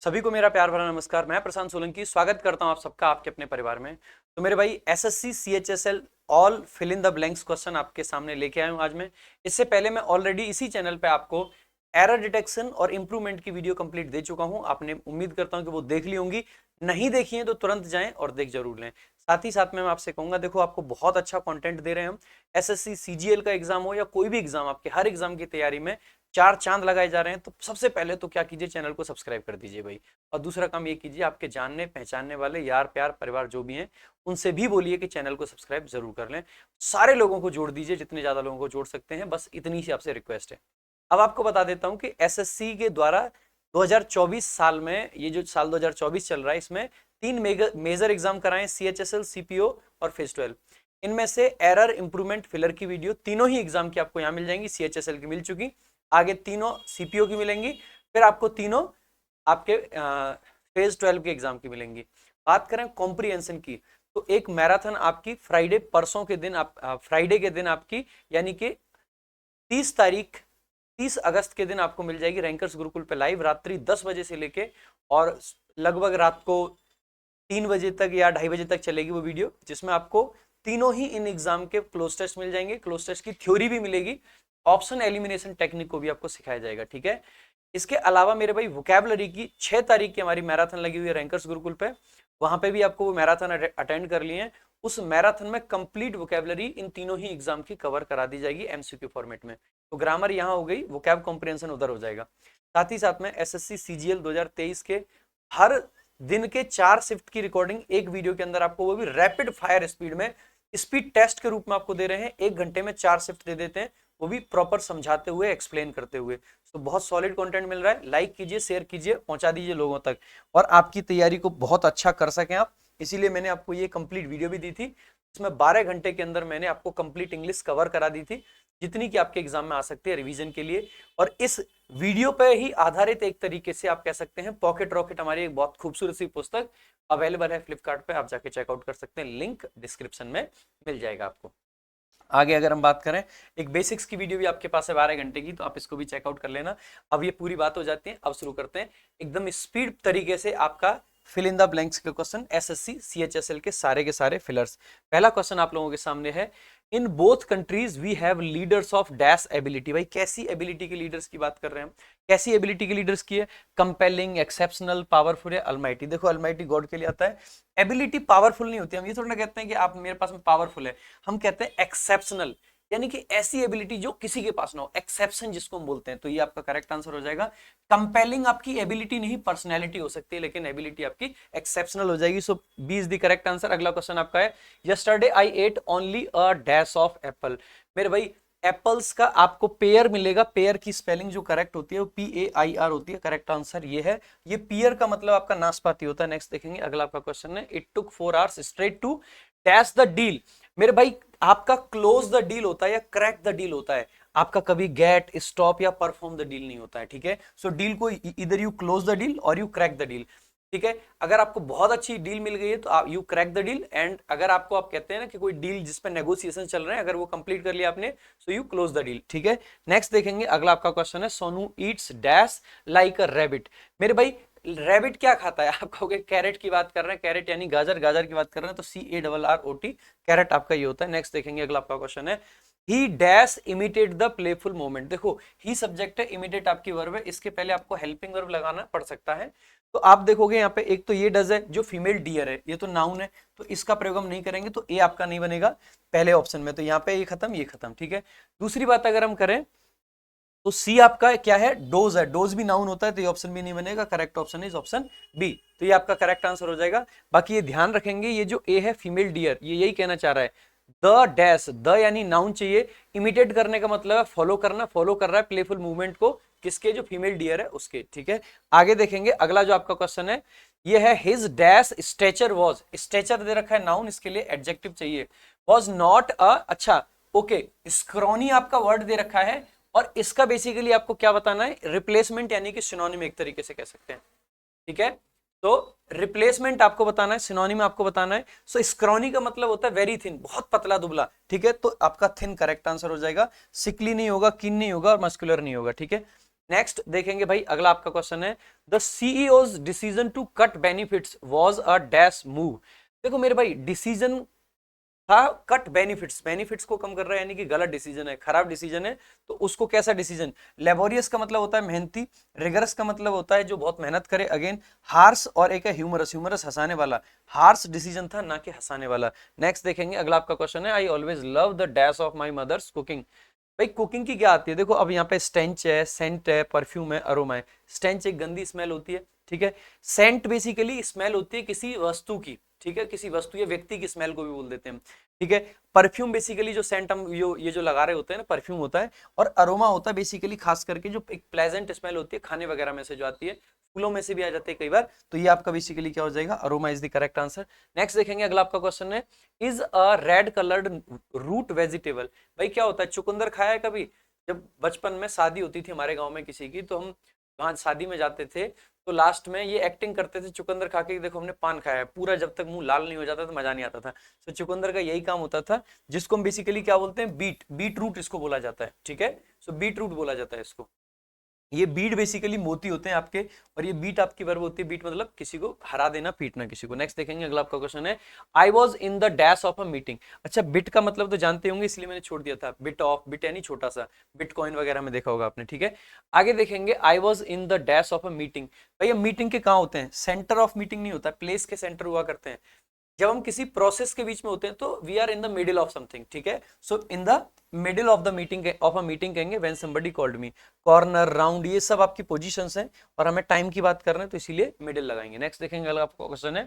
सभी को मेरा प्यार भरा नमस्कार। मैं प्रशांत सोलंकी स्वागत करता हूं आप सबका आपके अपने परिवार में। तो मेरे भाई SSC CHSL all fill in the blanks question आपके सामने लेके आया हूं आज मैं। इससे पहले मैं ऑलरेडी इसी चैनल पे आपको एरर डिटेक्शन और इंप्रूवमेंट की वीडियो कंप्लीट दे चुका हूं। आपने उम्मीद करता हूं कि वो देख ली होंगी। नहीं देखी है तो तुरंत जाएं और देख जरूर लें। साथ ही साथ में मैं आपसे कहूंगा, देखो आपको बहुत अच्छा कंटेंट दे रहे हैं हम। एसएससी सीजीएल का एग्जाम हो या कोई भी एग्जाम, आपके हर एग्जाम की तैयारी में चार चांद लगाए जा रहे हैं। तो सबसे पहले तो क्या कीजिए, चैनल को सब्सक्राइब कर दीजिए भाई। और दूसरा काम ये कीजिए, आपके जानने पहचानने वाले यार प्यार परिवार जो भी हैं उनसे भी बोलिए कि चैनल को सब्सक्राइब जरूर कर लें। सारे लोगों को जोड़ दीजिए, जितने ज्यादा लोगों को जोड़ सकते हैं, बस इतनी सी आपसे रिक्वेस्ट है। अब आपको बता देता हूं कि एसएससी के द्वारा 2024 साल में, ये जो साल 2024 चल रहा है, इसमें तीन मेजर एग्जाम कराए, सीएचएसएल, सीपीओ और फेज 12। इनमें से एरर इंप्रूवमेंट फिलर की वीडियो तीनों ही एग्जाम की आपको यहाँ मिल जाएंगी। सीएचएसएल की मिल चुकी, आगे तीनों सीपीओ की मिलेंगी, फिर आपको तीनों आपके फेज 12 के एग्जाम की मिलेंगी। बात करें कॉम्प्रिहेंशन की, तो एक मैराथन आपकी फ्राइडे, परसों के दिन आप फ्राइडे के दिन आपकी, यानी कि 30 अगस्त के दिन आपको मिल जाएगी रैंकर्स गुरुकुल पे लाइव, रात्रि 10 बजे से लेके और लगभग रात को 3 बजे तक या 2:30 बजे तक चलेगी वो वीडियो, जिसमें आपको तीनों ही इन एग्जाम के क्लोज टेस्ट मिल जाएंगे। क्लोज टेस्ट की थ्योरी भी मिलेगी, ऑप्शन एलिमिनेशन टेक्निक को भी आपको सिखाया जाएगा, ठीक है। इसके अलावा मेरे भाई वोकैबुलरी की 6 तारीख की हमारी मैराथन लगी हुई है रैंकर्स गुरुकुल पे, वहां पे भी आपको वो मैराथन अटेंड कर लिए हैं। उस मैराथन में कंप्लीट वोकैबुलरी इन तीनों ही एग्जाम की कवर करा दी जाएगी एमसीक्यू फॉर्मेट में। तो ग्रामर यहाँ हो गई, वोकैब कॉम्प्रिहेंशन उधर हो जाएगा। साथ ही साथ में एसएससी सीजीएल 2023 के हर दिन के 4 शिफ्ट की रिकॉर्डिंग एक वीडियो के अंदर आपको, वो भी रैपिड फायर स्पीड में, स्पीड टेस्ट के रूप में आपको दे रहे हैं। 1 घंटे में 4 शिफ्ट दे देते हैं, वो भी प्रॉपर समझाते हुए, एक्सप्लेन करते हुए। तो बहुत सॉलिड कंटेंट मिल रहा है। लाइक कीजिए, शेयर कीजिए, पहुंचा दीजिए लोगों तक, और आपकी तैयारी को बहुत अच्छा कर सकें आप। इसीलिए मैंने आपको ये कंप्लीट वीडियो भी दी थी, इसमें 12 घंटे के अंदर मैंने आपको कंप्लीट इंग्लिश कवर करा दी थी, जितनी कि आपके एग्जाम में आ सकती है रिवीजन के लिए। और इस वीडियो पे ही आधारित एक तरीके से आप कह सकते हैं पॉकेट रॉकेट, हमारी एक बहुत खूबसूरत सी पुस्तक अवेलेबल है फ्लिपकार्ट पे, आप जाके चेकआउट कर सकते हैं, लिंक डिस्क्रिप्शन में मिल जाएगा आपको। आगे अगर हम बात करें, एक बेसिक्स की वीडियो भी आपके पास है 12 घंटे की, तो आप इसको भी चेकआउट कर लेना। अब ये पूरी बात हो जाती है, अब शुरू करते हैं एकदम स्पीड तरीके से आपका फिल इन द ब्लैंक्स के क्वेश्चन, एसएससी सीएचएसएल के सारे फिलर्स। पहला क्वेश्चन आप लोगों के सामने है, in both countries we have leaders of dash ability. भाई कैसी एबिलिटी के लीडर्स की बात कर रहे हैं हम, कैसी एबिलिटी के लीडर्स की है? कंपेलिंग, एक्सेप्शनल, पावरफुल या अलमाइटी। देखो अलमाइटी गॉड के लिए आता है, एबिलिटी पावरफुल नहीं होती। हम ये थोड़ा ना कहते हैं कि आप मेरे पास में पावरफुल है, हम कहते हैं एक्सेप्शनल, यानी कि ऐसी एबिलिटी जो किसी के पास ना हो, एक्सेप्शन जिसको हम बोलते हैं। तो ये आपका करेक्ट आंसर हो जाएगा। कंपेलिंग आपकी एबिलिटी नहीं, पर्सनैलिटी हो सकती है, लेकिन एबिलिटी आपकी एक्सेप्शनल हो जाएगी। So B is the correct answer. अगला क्वेश्चन आपका है, yesterday I ate only a dash of apple. मेरे भाई एप्पल्स का आपको पेयर मिलेगा, पेयर की स्पेलिंग जो करेक्ट होती है वो PAIR होती है, करेक्ट आंसर ये है। ये पियर का मतलब आपका नाशपाती होता है। नेक्स्ट देखेंगे, अगला आपका क्वेश्चन है, it took 4 hours straight to dash the deal. मेरे भाई आपका क्लोज द डील होता है या क्रैक द डील होता है, आपका कभी गेट, स्टॉप या परफॉर्म द डील नहीं होता है, ठीक है। सो डील को इधर यू क्लोज द डील और यू क्रैक द डील, ठीक है। अगर आपको बहुत अच्छी डील मिल गई है तो आप you crack the deal, and अगर आपको, आप कहते हैं ना कि कोई डील जिस पर नेगोशिएशन चल रहे हैं, अगर वो कंप्लीट कर लिया आपने, so you close the deal, ठीक है। नेक्स्ट देखेंगे, अगला आपका क्वेश्चन है, Sonu Yeats dash like a rabbit. मेरे भाई रैबिट क्या खाता है? आप कहोगे कैरेट की बात कर रहे हैं, कैरेट यानी गाजर, गाजर की बात कर रहे हैं, तो CARROT, कैरेट आपका ये होता है। नेक्स्ट देखेंगे, अगला आपका क्वेश्चन है, ही dash imitate the playful moment. देखो ही सब्जेक्ट है, इमिटेट आपकी वर्ब है, इसके पहले आपको हेल्पिंग वर्ब लगाना पड़ सकता है। तो आप देखोगे यहाँ पे एक तो ये डज है जो फीमेल डियर है, ये तो नाउन है, तो इसका प्रयोग हम नहीं करेंगे, तो ए आपका नहीं बनेगा पहले ऑप्शन में। तो यहाँ पे ये खत्म, ठीक है। दूसरी बात अगर हम करें तो सी आपका क्या है, डोज है, डोज भी नाउन होता है, तो ये ऑप्शन भी नहीं बनेगा, correct option is option B. तो ये आपका करेक्ट आंसर हो जाएगा। बाकी ये ध्यान रखेंगे, ये जो ए है फीमेल डियर, ये यही कहना चाह रहा है, द डैश, द यानी नाउन चाहिए, इमिटेट करने का मतलब है फॉलो करना, फॉलो कर रहा है प्लेफुल मूवमेंट को, किसके? जो फीमेल डियर है उसके, ठीक है। आगे देखेंगे, अगला जो आपका क्वेश्चन है ये है, his dash stature was, stature दे रखा है नाउन, इसके लिए एडजेक्टिव चाहिए, वॉज नॉट अ, अच्छा ओके, स्क्रॉनी आपका वर्ड दे रखा है, और इसका बेसिकली आपको क्या बताना है, रिप्लेसमेंट यानी कि सिनोनिम एक तरीके से कह सकते हैं, ठीक है। तो रिप्लेसमेंट आपको बताना है, सिनोनिम आपको बताना है। सो स्क्रॉनी का मतलब होता है वेरी थिन, बहुत पतला दुबला, ठीक है। तो आपका थिन करेक्ट आंसर हो जाएगा, सिकली नहीं होगा, किन नहीं होगा और मस्कुलर नहीं होगा, ठीक है। नेक्स्ट देखेंगे भाई, अगला आपका क्वेश्चन है, the CEO's decision to cut benefits was a dash move. देखो मेरे भाई, डिसीजन था कट बेनिफिट्स, बेनिफिट्स को कम कर रहा है, यानी कि गलत डिसीजन है, खराब डिसीजन है। तो उसको कैसा डिसीजन, लेबोरियस का मतलब होता है मेहनती, रिगरस का मतलब होता है जो बहुत मेहनत करे, अगेन हार्स, और एक है ह्यूमरस, ह्यूमरस हंसाने वाला, हार्स डिसीजन था ना कि हंसाने वाला। नेक्स्ट देखेंगे, अगला आपका क्वेश्चन है, I always love the dash of my mother's cooking. भाई कुकिंग की क्या आती है, देखो अब यहाँ पे स्टेंच है, सेंट है, परफ्यूम है, अरोमा है। स्टेंच एक गंदी स्मेल होती है, ठीक है। सेंट बेसिकली स्मेल होती है किसी वस्तु की, ठीक है, किसी वस्तु या व्यक्ति की स्मेल को भी बोल देते हैं, ठीक है। परफ्यूम बेसिकली जो सेंट हम ये जो लगा रहे होते हैं ना, परफ्यूम होता है। और अरोमा होता है बेसिकली खास करके जो एक प्लेजेंट स्मेल होती है खाने वगैरह में से जो आती है, फूलों में से भी आ जाती है कई बार। तो ये आपका बेसिकली क्या हो जाएगा, aroma is the correct answer. Next देखेंगे, अगला आपका क्वेश्चन है, is a red coloured root vegetable. भाई क्या होता है, चुकंदर खाया है कभी? जब बचपन में शादी होती थी हमारे गांव में किसी की, तो हम वहां शादी में जाते थे, तो लास्ट में ये एक्टिंग करते थे चुकंदर खा के, देखो हमने पान खाया है पूरा, जब तक मुंह लाल नहीं हो जाता तो मजा नहीं आता था। तो चुकंदर का यही काम होता था, जिसको हम बेसिकली क्या बोलते हैं, बीट रूट इसको बोला जाता है, ठीक है। सो बीट रूट बोला जाता है इसको। ये बीट बेसिकली मोती होते हैं आपके, और ये बीट आपकी वर्ब होती है, बीट मतलब किसी को हरा देना, पीटना किसी को। नेक्स्ट देखेंगे, अगला आपका क्वेश्चन है, I was in the dash of a meeting. अच्छा, बिट का मतलब तो जानते होंगे, इसलिए मैंने छोड़ दिया था, बिट ऑफ, बिट यानी छोटा सा, बिटकॉइन वगैरह में देखा होगा आपने, ठीक है। आगे देखेंगे, I was in the dash of a meeting. भैया मीटिंग के कहाँ होते हैं, सेंटर ऑफ मीटिंग नहीं होता, प्लेस के सेंटर हुआ करते हैं। जब हम किसी प्रोसेस के बीच में होते हैं तो we are in the middle of something, ठीक है। So in the middle of the meeting, of a meeting कहेंगे when somebody called me. Corner, round, ये सब आपकी पोजीशंस हैं, और हमें टाइम की बात कर रहे हैं तो इसीलिए मिडिल लगाएंगे। नेक्स्ट देखेंगे, अगला आपका क्वेश्चन है,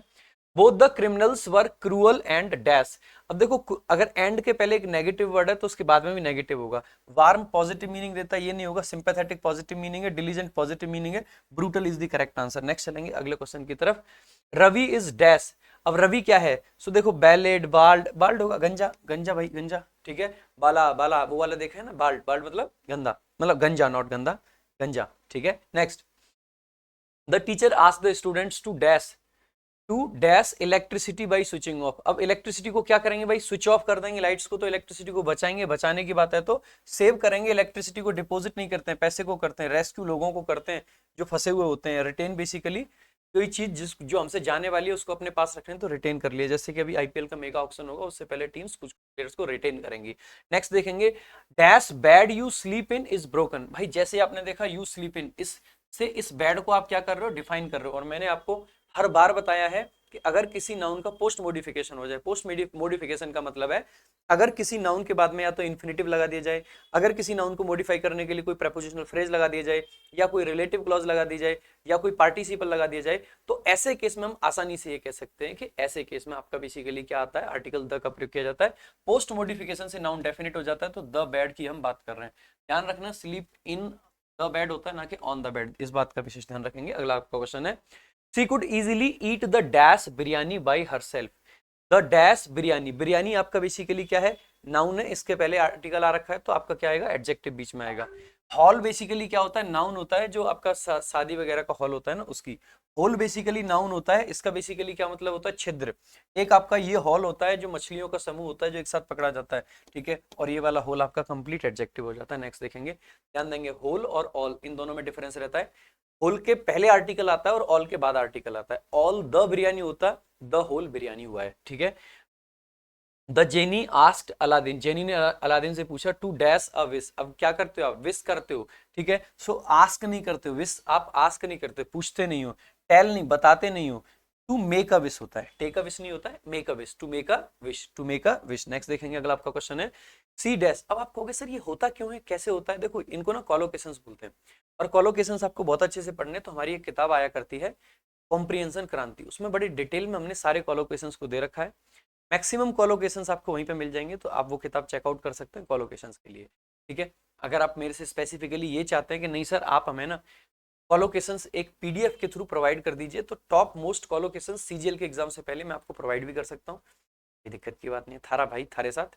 both the criminals were cruel and dash. अब देखो अगर एंड के पहले एक नेगेटिव वर्ड है तो उसके बाद में भी नेगेटिव होगा। वार्म पॉजिटिव मीनिंग देता है, ये नहीं होगा। सिंपैथेटिक पॉजिटिव मीनिंग है, डिलीजेंट पॉजिटिव मीनिंग है, brutal is the correct answer. Next चलेंगे अगले क्वेश्चन की तरफ, रवि इज डैश। अब रवि क्या है, सो देखो बैलेड, बाल्ड, बाल्ड होगा गंजा, गंजा भाई गंजा, ठीक है। बाला, बाला वो वाला देखा है ना, बाल्ड, बाल्ड मतलब गंदा, मतलब गंजा, नॉट गंदा, गंजा, ठीक है। Next, the teacher asked the students to dash electricity by switching off. अब इलेक्ट्रिसिटी को क्या करेंगे भाई, स्विच ऑफ कर देंगे लाइट्स को, तो इलेक्ट्रिसिटी को बचाएंगे, बचाने की बात है तो सेव करेंगे। इलेक्ट्रिसिटी को डिपॉजिट नहीं करते हैं, पैसे को करते हैं, रेस्क्यू लोगों को करते हैं जो फंसे हुए होते हैं, रिटेन बेसिकली कोई चीज जो हमसे जाने वाली है उसको अपने पास रखने तो रिटेन कर लिया। जैसे कि अभी आईपीएल का मेगा ऑक्शन होगा, उससे पहले टीम्स कुछ प्लेयर्स को रिटेन करेंगी। नेक्स्ट देखेंगे, dash bed you sleep in is broken. भाई जैसे आपने देखा यू स्लीप इन, इस से इस बेड को आप क्या कर रहे हो, डिफाइन कर रहे हो। और मैंने आपको हर बार बताया है कि अगर किसी नाउन का पोस्ट मॉडिफिकेशन हो जाए, पोस्ट मॉडिफिकेशन का मतलब है अगर किसी नाउन के बाद में या तो इन्फिनेटिव लगा दिया जाए, अगर किसी नाउन को मॉडिफाई करने के लिए कोई प्रेपोजिशनल फ्रेज लगा दिया जाए, या कोई रिलेटिव क्लॉज लगा दी जाए, या कोई पार्टिसिपल लगा दिया जाए, तो ऐसे केस में हम आसानी से ये कह सकते हैं कि ऐसे केस में आपका बेसिकली क्या आता है, आर्टिकल द का प्रयोग किया जाता है। पोस्ट मॉडिफिकेशन से नाउन डेफिनेट हो जाता है, तो द बेड की हम बात कर रहे हैं। ध्यान रखना, स्लीप इन द बेड होता है ना कि ऑन द बेड, इस बात का विशेष ध्यान रखेंगे। अगला आपका क्वेश्चन है, she could easily eat the dash biryani by herself. The dash biryani, biryani आपका बेसिकली क्या है, नाउन है, इसके पहले आर्टिकल आ रखा है तो आपका क्या आएगा, एडजेक्टिव बीच में आएगा। हॉल बेसिकली क्या होता है, नाउन होता है, जो आपका शादी वगैरह का हॉल होता है ना उसकी। होल बेसिकली नाउन होता है, इसका बेसिकली क्या मतलब होता है, छिद्र। एक आपका ये हॉल होता है जो मछलियों का समूह होता है जो एक साथ पकड़ा जाता है, ठीक है। और ये वाला होल आपका कंप्लीट एडजेक्टिव हो जाता है। नेक्स्ट देखेंगे, ध्यान देंगे, होल और ऑल इन दोनों में डिफरेंस रहता है। होल के पहले आर्टिकल आता है और ऑल के बाद आर्टिकल आता है। ऑल द बिरयानी होता है, द होल बिरयानी हुआ है, ठीक है। The jenny asked Aladdin, jenny ने अलादीन से पूछा टू डैश अ विश। अब क्या करते हो आप, विश करते हो, ठीक है। सो आस्क नहीं करते हो, विश आप आस्क नहीं करते, पूछते नहीं हो, टेल नहीं, बताते नहीं हो। टू मेक अ विश होता है, टेक अ विश नहीं होता है, make a wish, to make a wish, to make a wish. Next देखेंगे, अगला आपका क्वेश्चन है, सी डैश। अब आप कहोगे सर ये होता क्यों है, कैसे होता है, देखो इनको ना कॉलोकेशंस बोलते हैं, और कॉलोकेशंस आपको बहुत अच्छे से पढ़ने, तो हमारी एक किताब आया करती है कॉम्प्रिहेंशन क्रांति, उसमें बड़ी डिटेल में हमने सारे कॉलोकेशंस को दे रखा है। मैक्सिमम कॉलोकेशंस आपको वहीं पे मिल जाएंगे, तो आप वो किताब चेकआउट कर सकते हैं कॉलोकेशंस के लिए, ठीक है। अगर आप मेरे से स्पेसिफिकली ये चाहते हैं कि नहीं सर आप हमें ना कॉलोकेशंस एक पीडीएफ के थ्रू प्रोवाइड कर दीजिए, तो टॉप मोस्ट कॉलोकेशंस सीजीएल के एग्जाम से पहले मैं आपको प्रोवाइड भी कर सकता हूँ, कोई दिक्कत की बात नहीं है, थारा भाई थारे साथ,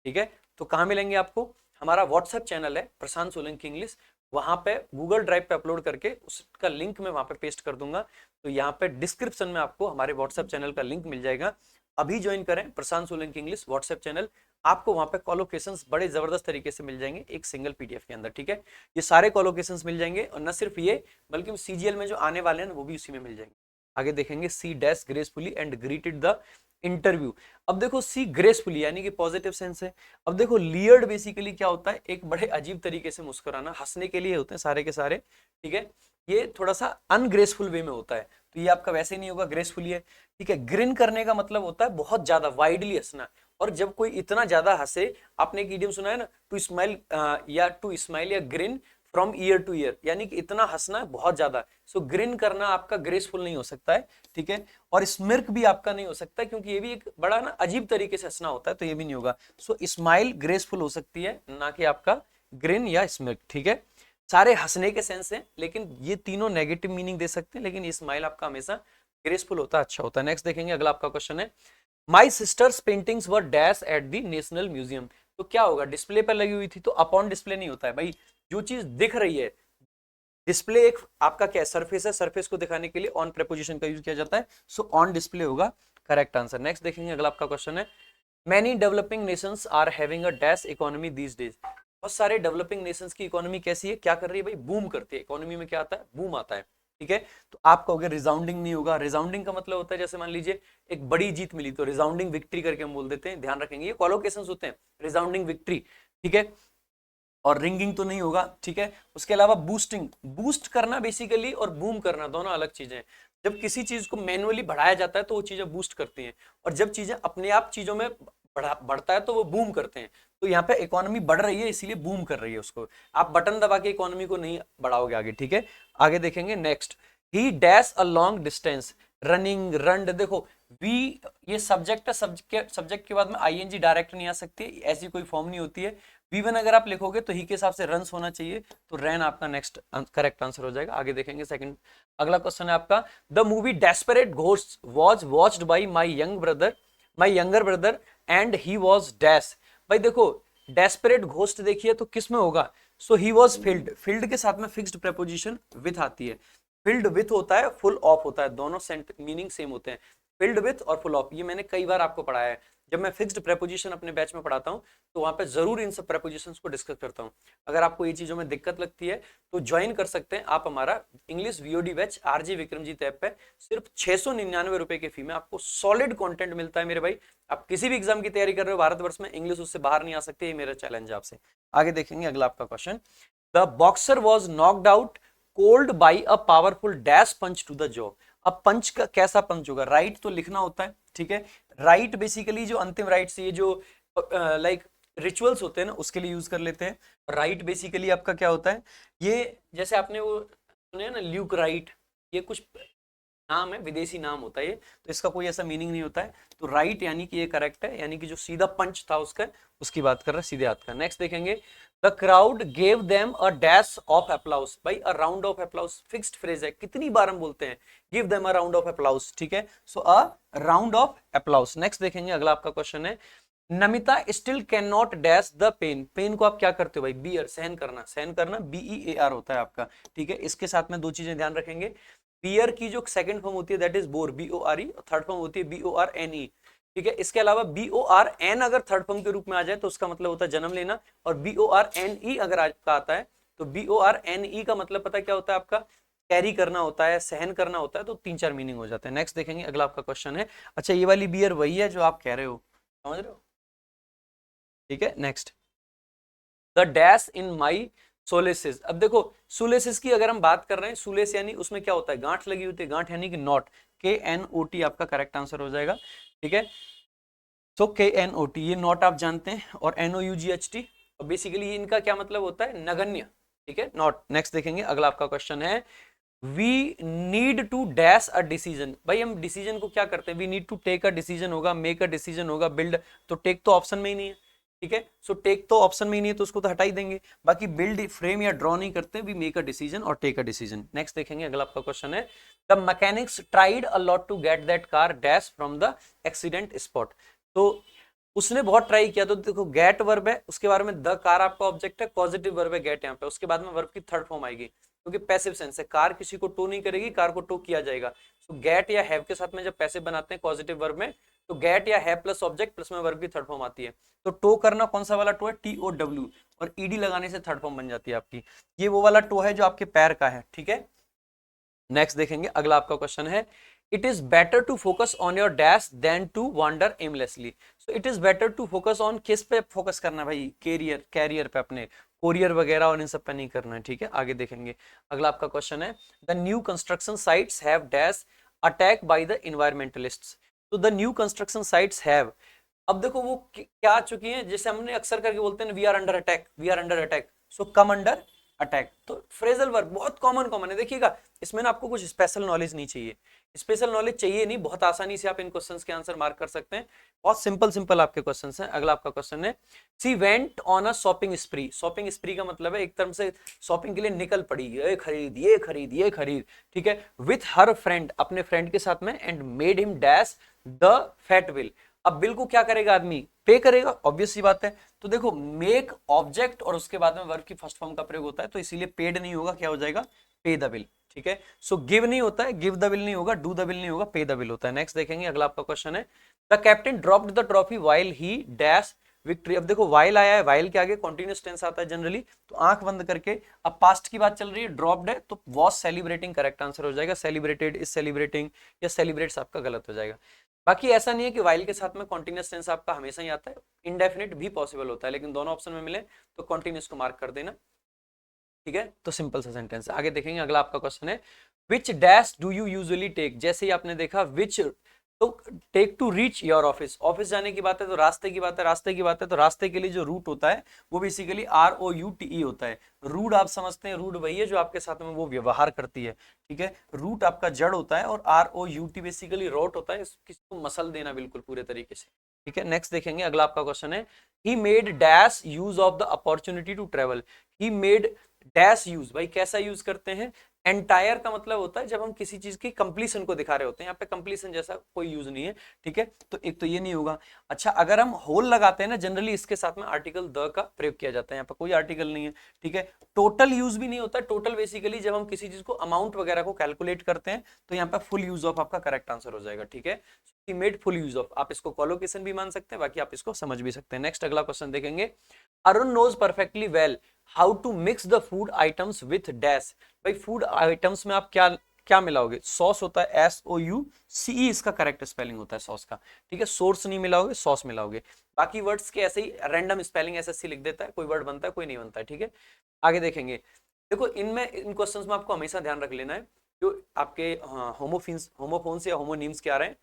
ठीक है। तो कहाँ मिलेंगे आपको, हमारा व्हाट्सएप चैनल है प्रशांत सोलंकी इंग्लिश, वहां पे गूगल ड्राइव पे अपलोड करके उसका लिंक मैं वहां पे पेस्ट कर दूंगा। तो यहाँ पे डिस्क्रिप्शन में आपको हमारे व्हाट्सएप चैनल का लिंक मिल जाएगा, अभी ज्वाइन करें प्रशांत सोलंकी इंग्लिश व्हाट्सएप चैनल, आपको वहां पे कोलोकेशंस बड़े जबरदस्त तरीके से मिल जाएंगे एक सिंगल पीडीएफ के अंदर, ठीक है। ये सारे कोलोकेशंस मिल जाएंगे, और न सिर्फ ये बल्कि सीजीएल में जो आने वाले हैं वो भी उसी में मिल जाएंगे। आगे देखेंगे she dash gracefully and greeted the interview. अब देखो सी ग्रेसफुली यानी कि पॉजिटिव सेंस है। अब देखो लियर्ड बेसिकली क्या होता है, एक बड़े अजीब तरीके से मुस्कुराना, हंसने के लिए होते हैं सारे के सारे, ठीक है। ये थोड़ा सा अनग्रेसफुल वे में होता है, तो ये आपका वैसे नहीं होगा, ग्रेसफुली है, ठीक है। ग्रिन करने का मतलब होता है बहुत ज्यादा वाइडली हंसना, और जब कोई इतना ज्यादा हंसे, आपने एक इडियम सुना है ना, टू स्माइल या green from year two year, यानी कि इतना हंसना है बहुत ज्यादा। सो ग्रिन करना आपका ग्रेसफुल नहीं हो सकता है, ठीक है। और स्मिर्क भी आपका नहीं हो सकता, क्योंकि ये भी एक बड़ा ना अजीब तरीके से हंसना होता है, तो ये भी नहीं होगा। सो स्माइल ग्रेसफुल हो सकती है, ना कि आपका ग्रिन या स्मिर्क, ठीक है। सारे हंसने के सेंस हैं, लेकिन ये तीनों नेगेटिव मीनिंग दे सकते हैं, लेकिन ये स्माइल आपका हमेशा ग्रेसफुल होता है, अच्छा होता है। नेक्स्ट देखेंगे, अगला आपका क्वेश्चन है, my sister's paintings were dash at the national museum. तो क्या होगा, डिस्प्ले पर लगी हुई थी, तो अपॉन डिस्प्ले नहीं होता है भाई, जो चीज दिख रही है, डिस्प्ले एक आपका क्या सरफेस है, सरफेस को दिखाने के लिए ऑन प्रेपोजिशन का यूज किया जाता है, सो ऑन डिस्प्ले होगा करेक्ट आंसर। नेक्स्ट देखेंगे, अगला आपका क्वेश्चन है, many developing nations are having a dash economy these days. बहुत सारे डेवलपिंग नेशंस की इकोनॉमी कैसी है, क्या कर रही है भाई, बूम करती है। इकोनॉमी में क्या आता है, बूम आता है, ठीक है। तो आप कहोगे रिजाउंडिंग नहीं होगा, रिजाउंडिंग का मतलब होता है जैसे मान लीजिए एक बड़ी जीत मिली तो रिजाउंडिंग विक्ट्री करके हम बोल देते हैं, ध्यान रखेंगे ये कोलोकेशंस होते हैं, रिजाउंडिंग विक्ट्री, ठीक है। और रिंगिंग तो नहीं होगा, ठीक है। उसके अलावा बूस्टिंग, बूस्ट करना बेसिकली और बूम करना दोनों अलग चीजें हैं। जब किसी चीज को मैनुअली बढ़ाया जाता है तो वो चीजें बूस्ट करती हैं, और जब चीजें अपने आप चीजों में बढ़ता है तो वो बूम करते हैं। तो यहाँ पे इकोनॉमी बढ़ रही है इसीलिए बूम कर रही है उसको, आप बटन दबा के इकोनॉमी को नहीं बढ़ाओगे आगे, ठीक है। आगे देखेंगे, next, he dash a long distance, running, run. देखो वी ये सब्जेक्ट है, सब्जेक्ट के बाद में आईएनजी डायरेक्ट नहीं आ सकती, ऐसी कोई फॉर्म नहीं होती है। V1 अगर आप लिखोगे तो ही के हिसाब से रन्स होना चाहिए, तो रैन आपका नेक्स्ट करेक्ट आंसर हो जाएगा। आगे देखेंगे सेकंड, अगला क्वेश्चन है आपका, the movie desperate ghost was watched bye my younger brother and he was dash. भाई देखो डेस्परेट घोस्ट देखिए तो किस में होगा, सो ही वाज फिल्ड, फिल्ड के साथ में फिक्स्ड प्रेपोजिशन विथ आती है, फिल्ड विथ होता है, फुल ऑफ होता है, दोनों मीनिंग सेम होते हैं, फिल्ड विथ और फुल ऑफ, ये मैंने कई बार आपको पढ़ाया है। जब मैं फिक्स्ड प्रेपोजिशन अपने बैच में पढ़ाता हूँ तो वहां पे जरूर इन सब प्रेपोजिशंस को डिस्कस करता हूँ। अगर आपको ये चीजों में दिक्कत लगती है तो ज्वाइन कर सकते हैं आप हमारा English VOD batch RJ Vikramjit app पे, सिर्फ 699 रुपए की फी में आपको सॉलिड कंटेंट मिलता है मेरे भाई। आप किसी भी एग्जाम की तैयारी कर रहे हो भारतवर्ष में, इंग्लिश उससे बाहर नहीं आ सकती, ये मेरा चैलेंज है आपसे। आगे देखेंगे अगला आपका question, the boxer was knocked out cold by a powerful dash punch to the jaw. अब पंच का कैसा पंच होगा, राइट तो लिखना होता है, ठीक है। राइट बेसिकली जो अंतिम राइट से ये जो लाइक रिचुअल्स होते हैं ना उसके लिए यूज कर लेते हैं। राइट बेसिकली आपका क्या होता है, ये जैसे आपने वो सुने ना ल्यूक राइट, ये कुछ नाम है, विदेशी नाम होता है ये, तो इसका कोई ऐसा मीनिंग नहीं होता है। तो राइट यानी कि ये करेक्ट है, यानी कि जो सीधा पंच था उसका, उसकी बात कर रहा है, सीधे हाथ का। नेक्स्ट देखेंगे, the crowd gave them a dash of applause. भाई a round of applause fixed phrase है, कितनी बार हम बोलते हैं give them a round of applause, ठीक है। So a round of applause. Next देखेंगे, अगला आपका क्वेश्चन है, Namita still can not dash the pen. Pen को आप क्या करते हो भाई, बियर, सहन करना, सहन करना BEAR होता है आपका, ठीक है। इसके साथ में दो चीजें ध्यान रखेंगे, बियर की जो सेकंड फॉर्म होती है that is bore, BORE, third form होती है BORNE, ठीक है। इसके अलावा BORN अगर थर्ड फॉर्म के रूप में आ जाए तो उसका मतलब होता है जन्म लेना, और BORNE अगर आपका आता है तो BORNE का मतलब पता है क्या होता है आपका, कैरी करना होता है, सहन करना होता है, तो 3-4 मीनिंग हो जाते हैं। नेक्स्ट देखेंगे, अगला आपका क्वेश्चन है, अच्छा ये वाली बियर वही है जो आप कह रहे हो, समझ रहे हो, ठीक है। नेक्स्ट, द डैश इन माई सोलेसिस। अब देखो सोलेसिस की अगर हम बात कर रहे हैं, सोलेस यानी उसमें क्या होता है, गांठ लगी होती है, गांठ यानी कि नॉट, KNOT आपका करेक्ट आंसर हो जाएगा, ठीक है। तो KNOT ये नॉट आप जानते हैं, और NOUGHT, और बेसिकली इनका क्या मतलब होता है, नगण्य, ठीक है, नॉट। नेक्स्ट देखेंगे, अगला आपका क्वेश्चन है, we need to dash a decision. भाई हम डिसीजन को क्या करते हैं, we need to take a decision होगा, मेक अ डिसीजन होगा, बिल्ड, तो टेक तो ऑप्शन में ही नहीं है, ठीक है। सो टेक तो ऑप्शन में ही नहीं है तो उसको तो हटा ही देंगे, बाकी बिल्ड, फ्रेम या ड्रॉ नहीं करते, वी मेक अ डिसीजन और टेक अ डिसीजन। नेक्स्ट देखेंगे, अगला आपका क्वेश्चन है, the mechanics tried a lot to get that car dash from the accident spot. तो उसने बहुत ट्राई किया, तो देखो गेट वर्ब है, उसके बारे में द कार आपका ऑब्जेक्ट है, पॉजिटिव वर्ब है गेट यहाँ पे, उसके बाद में वर्ब की थर्ड फॉर्म आएगी, क्योंकि पैसिव सेंस है, कार किसी को टो नहीं करेगी, कार को टो किया जाएगा। सो गेट या हैव के साथ में जब पैसिव बनाते हैं पॉजिटिव वर्ब में, तो गेट या है प्लस ऑब्जेक्ट प्लस में वर्ब की थर्ड फॉर्म आती है। तो टो करना कौन सा वाला टो है, TOW, और ईडी लगाने से थर्ड फॉर्म बन जाती है आपकी। ये वो वाला टो है जो आपके पैर का है, ठीक है। नेक्स्ट देखेंगे, अगला आपका क्वेश्चन है, it is better to focus on your dash than to wander aimlessly. So it is better to focus on, किस पे फोकस करना है भाई, कैरियर पे, अपने कोरियर वगैरह और इन सब पे नहीं करना है, ठीक है। आगे देखेंगे, अगला आपका क्वेश्चन है, the new construction sites have dash attack by the environmentalists. तो the new construction sites have, अब देखो वो क्या आ चुकी हैं, जैसे हमने अक्सर करके बोलते हैं we are under attack, we are under attack, so come under attack. तो फ्रेजल वर्ब बहुत कॉमन है, देखिएगा इसमें ना आपको कुछ स्पेशल नॉलेज नहीं चाहिए, स्पेशल नॉलेज चाहिए नहीं, बहुत आसानी से आप इन क्वेश्चंस के आंसर मार्क कर सकते हैं, बहुत सिंपल आपके क्वेश्चंस हैं। अगला आपका क्वेश्चन है, she went on a shopping spree. Shopping spree का मतलब है एक तरफ से शॉपिंग के लिए निकल पड़ी, ये खरीद ये खरीद ये खरीद, ठीक है, विथ हर फ्रेंड, अपने फ्रेंड के साथ में, and made him dash the fat bill. अब बिल को क्या करेगा आदमी, पे करेगा, ऑब्वियस सी बात है। तो देखो मेक ऑब्जेक्ट और उसके बाद में वर्ब की फर्स्ट फॉर्म का प्रयोग होता है, तो इसीलिए पेड नहीं होगा, क्या हो जाएगा, पे द बिल, ठीक है। सो गिव नहीं होता है, गिव द बिल नहीं होगा, डू द बिल नहीं होगा, पे द बिल होता है। नेक्स्ट देखेंगे, अगला आपका क्वेश्चन है, the captain dropped the trophy while he dash victory. अब देखो व्हाइल आया है, व्हाइल के आगे कॉन्टिन्यूस टेंस आता है जनरली, तो आंख बंद करके, अब पास्ट की बात चल रही है, ड्रॉप्ड है, तो वॉज सेलिब्रेटिंग करेक्ट आंसर हो जाएगा, सेलिब्रेटेड, इज सेलिब्रेटिंग या सेलिब्रेट्स आपका गलत हो जाएगा। बाकी ऐसा नहीं है कि व्हाइल के साथ में कॉन्टिन्यूस टेंस आपका हमेशा ही आता है, इंडेफिनिट भी पॉसिबल होता है, लेकिन दोनों ऑप्शन में मिले तो कॉन्टिन्यूस को मार्क कर देना, ठीक है। तो सिंपल सा सेंटेंस है। आगे देखेंगे, अगला आपका क्वेश्चन है, which dash do you usually take. जैसे ही आपने देखा विच, तो take to reach your office, office जाने की बात है तो रास्ते की बात है, रास्ते की बात है तो रास्ते के लिए जो रूट होता है वो बेसिकली ROUTE होता है। रूट आप समझते हैं, रूट वही है जो आपके साथ में वो व्यवहार करती है, ठीक है। रूट आपका जड़ होता है और ROUT बेसिकली रोट होता है, किसको मसल देना बिल्कुल पूरे तरीके से, ठीक है। नेक्स्ट देखेंगे, अगला आपका क्वेश्चन है, he made dash use of the opportunity to travel. He made dash use, भाई कैसा यूज करते हैं, एंटायर का मतलब होता है जब हम किसी चीज की कंप्लीशन को दिखा रहे होते हैं, यहाँ पे कंप्लीशन जैसा कोई यूज नहीं है, ठीक है। तो एक तो ये नहीं होगा। अच्छा अगर हम होल लगाते हैं ना, जनरली इसके साथ में आर्टिकल द का प्रयोग किया जाता है, यहाँ पे कोई आर्टिकल नहीं है, ठीक है। टोटल यूज भी नहीं होता, टोटल बेसिकली जब हम किसी चीज को अमाउंट वगैरह को कैलकुलेट करते हैं, तो यहाँ पे फुल यूज ऑफ आपका करेक्ट आंसर हो जाएगा, ठीक है। मेड फुल यूज ऑफ, आप इसको कोलोकेशन भी मान सकते हैं, बाकी आप इसको समझ भी सकते हैं। नेक्स्ट अगला क्वेश्चन देखेंगे, Arun knows perfectly well how to mix the food items with dash. भाई फूड आइटम्स में आप क्या क्या मिलाओगे, सॉस होता है, SOUCE इसका करेक्ट स्पेलिंग होता है सॉस का, ठीक है। सोर्स नहीं मिलाओगे, सॉस मिलाओगे, बाकी वर्ड्स के ऐसे ही रैंडम स्पेलिंग SSC लिख देता है, कोई वर्ड बनता है कोई नहीं बनता है, ठीक है। आगे देखेंगे, देखो इनमें इन क्वेश्चंस में आपको हमेशा ध्यान रख लेना है, जो आपके होमोफोन्स या होमोनीम्स क्या आ रहे हैं,